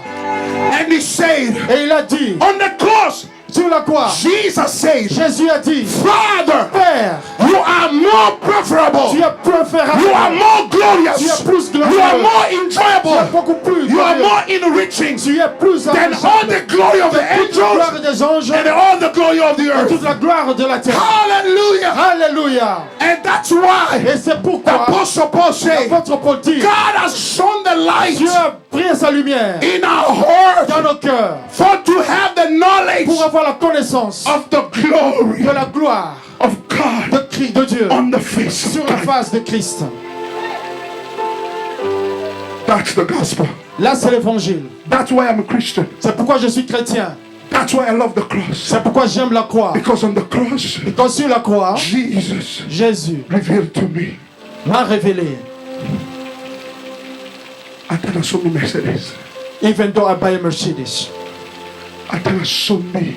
and he said, et il a dit, on the cross, sur la croix, Jesus said, Jésus a dit, Father, Père, you are more preferable. tu es préférable. You are more Tu glorious. es plus glorieux. You are more Tu es enjoyable. beaucoup plus You are glorieux. more enriching Tu es plus than all appréciable. the glory of the Toute la gloire angels des anges and all the glory of the et earth. toute la gloire de la terre. Hallelujah. Alléluia. And that's why Et c'est the pourquoi Apostle Paul said, l'apôtre Paul dit, God has shown the light Dieu a pris sa lumière in our heart dans nos cœurs for to have the knowledge pour avoir la connaissance of the glory de la gloire of God de Dieu on the face sur of la God. face de Christ. That's the gospel. Là, c'est l'évangile. That's why I'm a Christian. C'est pourquoi je suis chrétien. That's why I love the cross. C'est pourquoi j'aime la croix. Because on the cross, Quand sur la croix, Jesus Jésus revealed to me. m'a révélé. Atanasombi Mercedes. Even though I buy a Mercedes. Atanasombi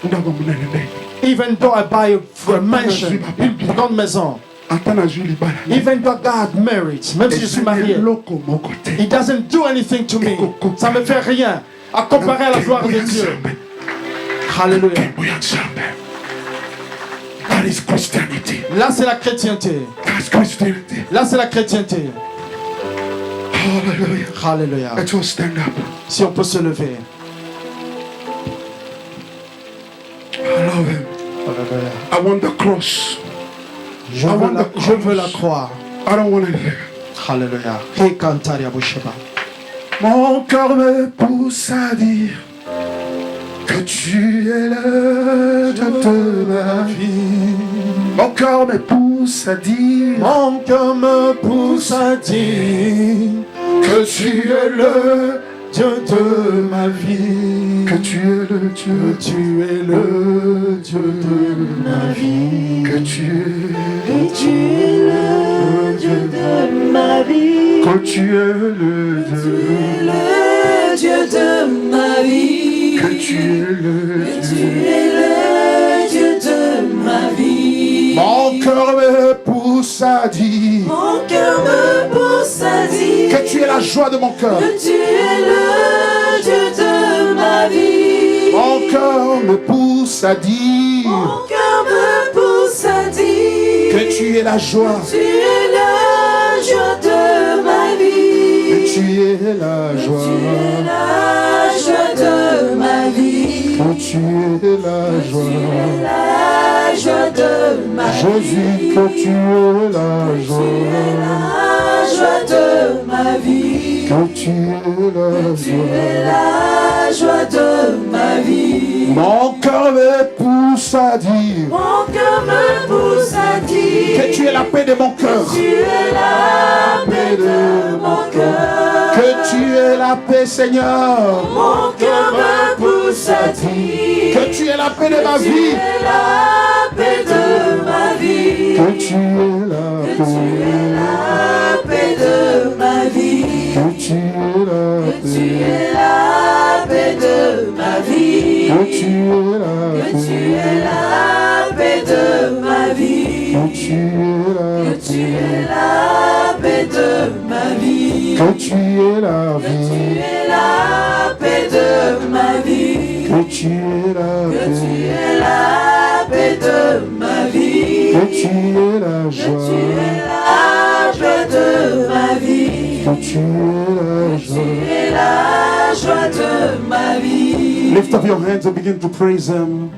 ndaba munene ndenge. Even though I buy a mansion, une grande maison. Atanazwi libala. Even though God married, même si je suis marié, Eloko moko te. He doesn't do anything to me. Ça me fait rien à comparer à la gloire de Dieu. Hallelujah. That is Christianity. Là, c'est la chrétienté. That's Christianity. Là, c'est la chrétienté. Hallelujah. Hallelujah. Let's all stand up. Si on peut se lever. I love him. Hallelujah. I want the cross. Je veux la croix. I don't want anything. Hallelujah. Hey, Kantaria Bushaba. Mon cœur me pousse à dire que tu es le Dieu de ma vie. Mon cœur me pousse à dire Mon cœur me pousse à dire que tu es le Dieu de ma vie. que tu es le Dieu, Tu es le Dieu de ma vie. que tu es, Tu es le Dieu de ma vie. que tu es le Dieu, Le Dieu de ma vie. que tu es le Tu Dieu. es le Dieu de ma vie. Mon cœur me pousse à dire Mon cœur me pousse à dire que tu es la joie de mon cœur. que tu es le Dieu de ma vie. Mon cœur me pousse à dire Mon cœur me pousse à dire que tu es la joie, tu es la joie de ma vie. que tu es la Tu joie, es la joie de ma vie. que tu es la Tu joie. es la joie de ma Jésus, vie. que tu es la Tu es joie, la joie de ma vie. que tu es la Tu joie. es la joie de ma vie. Mon cœur me pousse à dire Mon cœur me pousse à dire que tu es la paix de mon cœur, tu es la paix de mon cœur. que tu es la paix, Seigneur, Mon cœur me pousse à dire que tu es la paix de ma tu vie, es la paix de ma vie. que tu es la Tu es la paix de ma vie. que tu es la Tu es la paix de ma vie. que tu es la Tu es la paix de ma vie. que tu es la Tu es la paix de ma vie. que tu es la Tu vie, es la paix de ma vie. que tu es la Tu paix, es la paix de ma vie. que tu es la Tu joie, es la joie de ma vie. que tu es la Tu joie. es la joie de ma vie. Lift up your hands and begin to praise Him.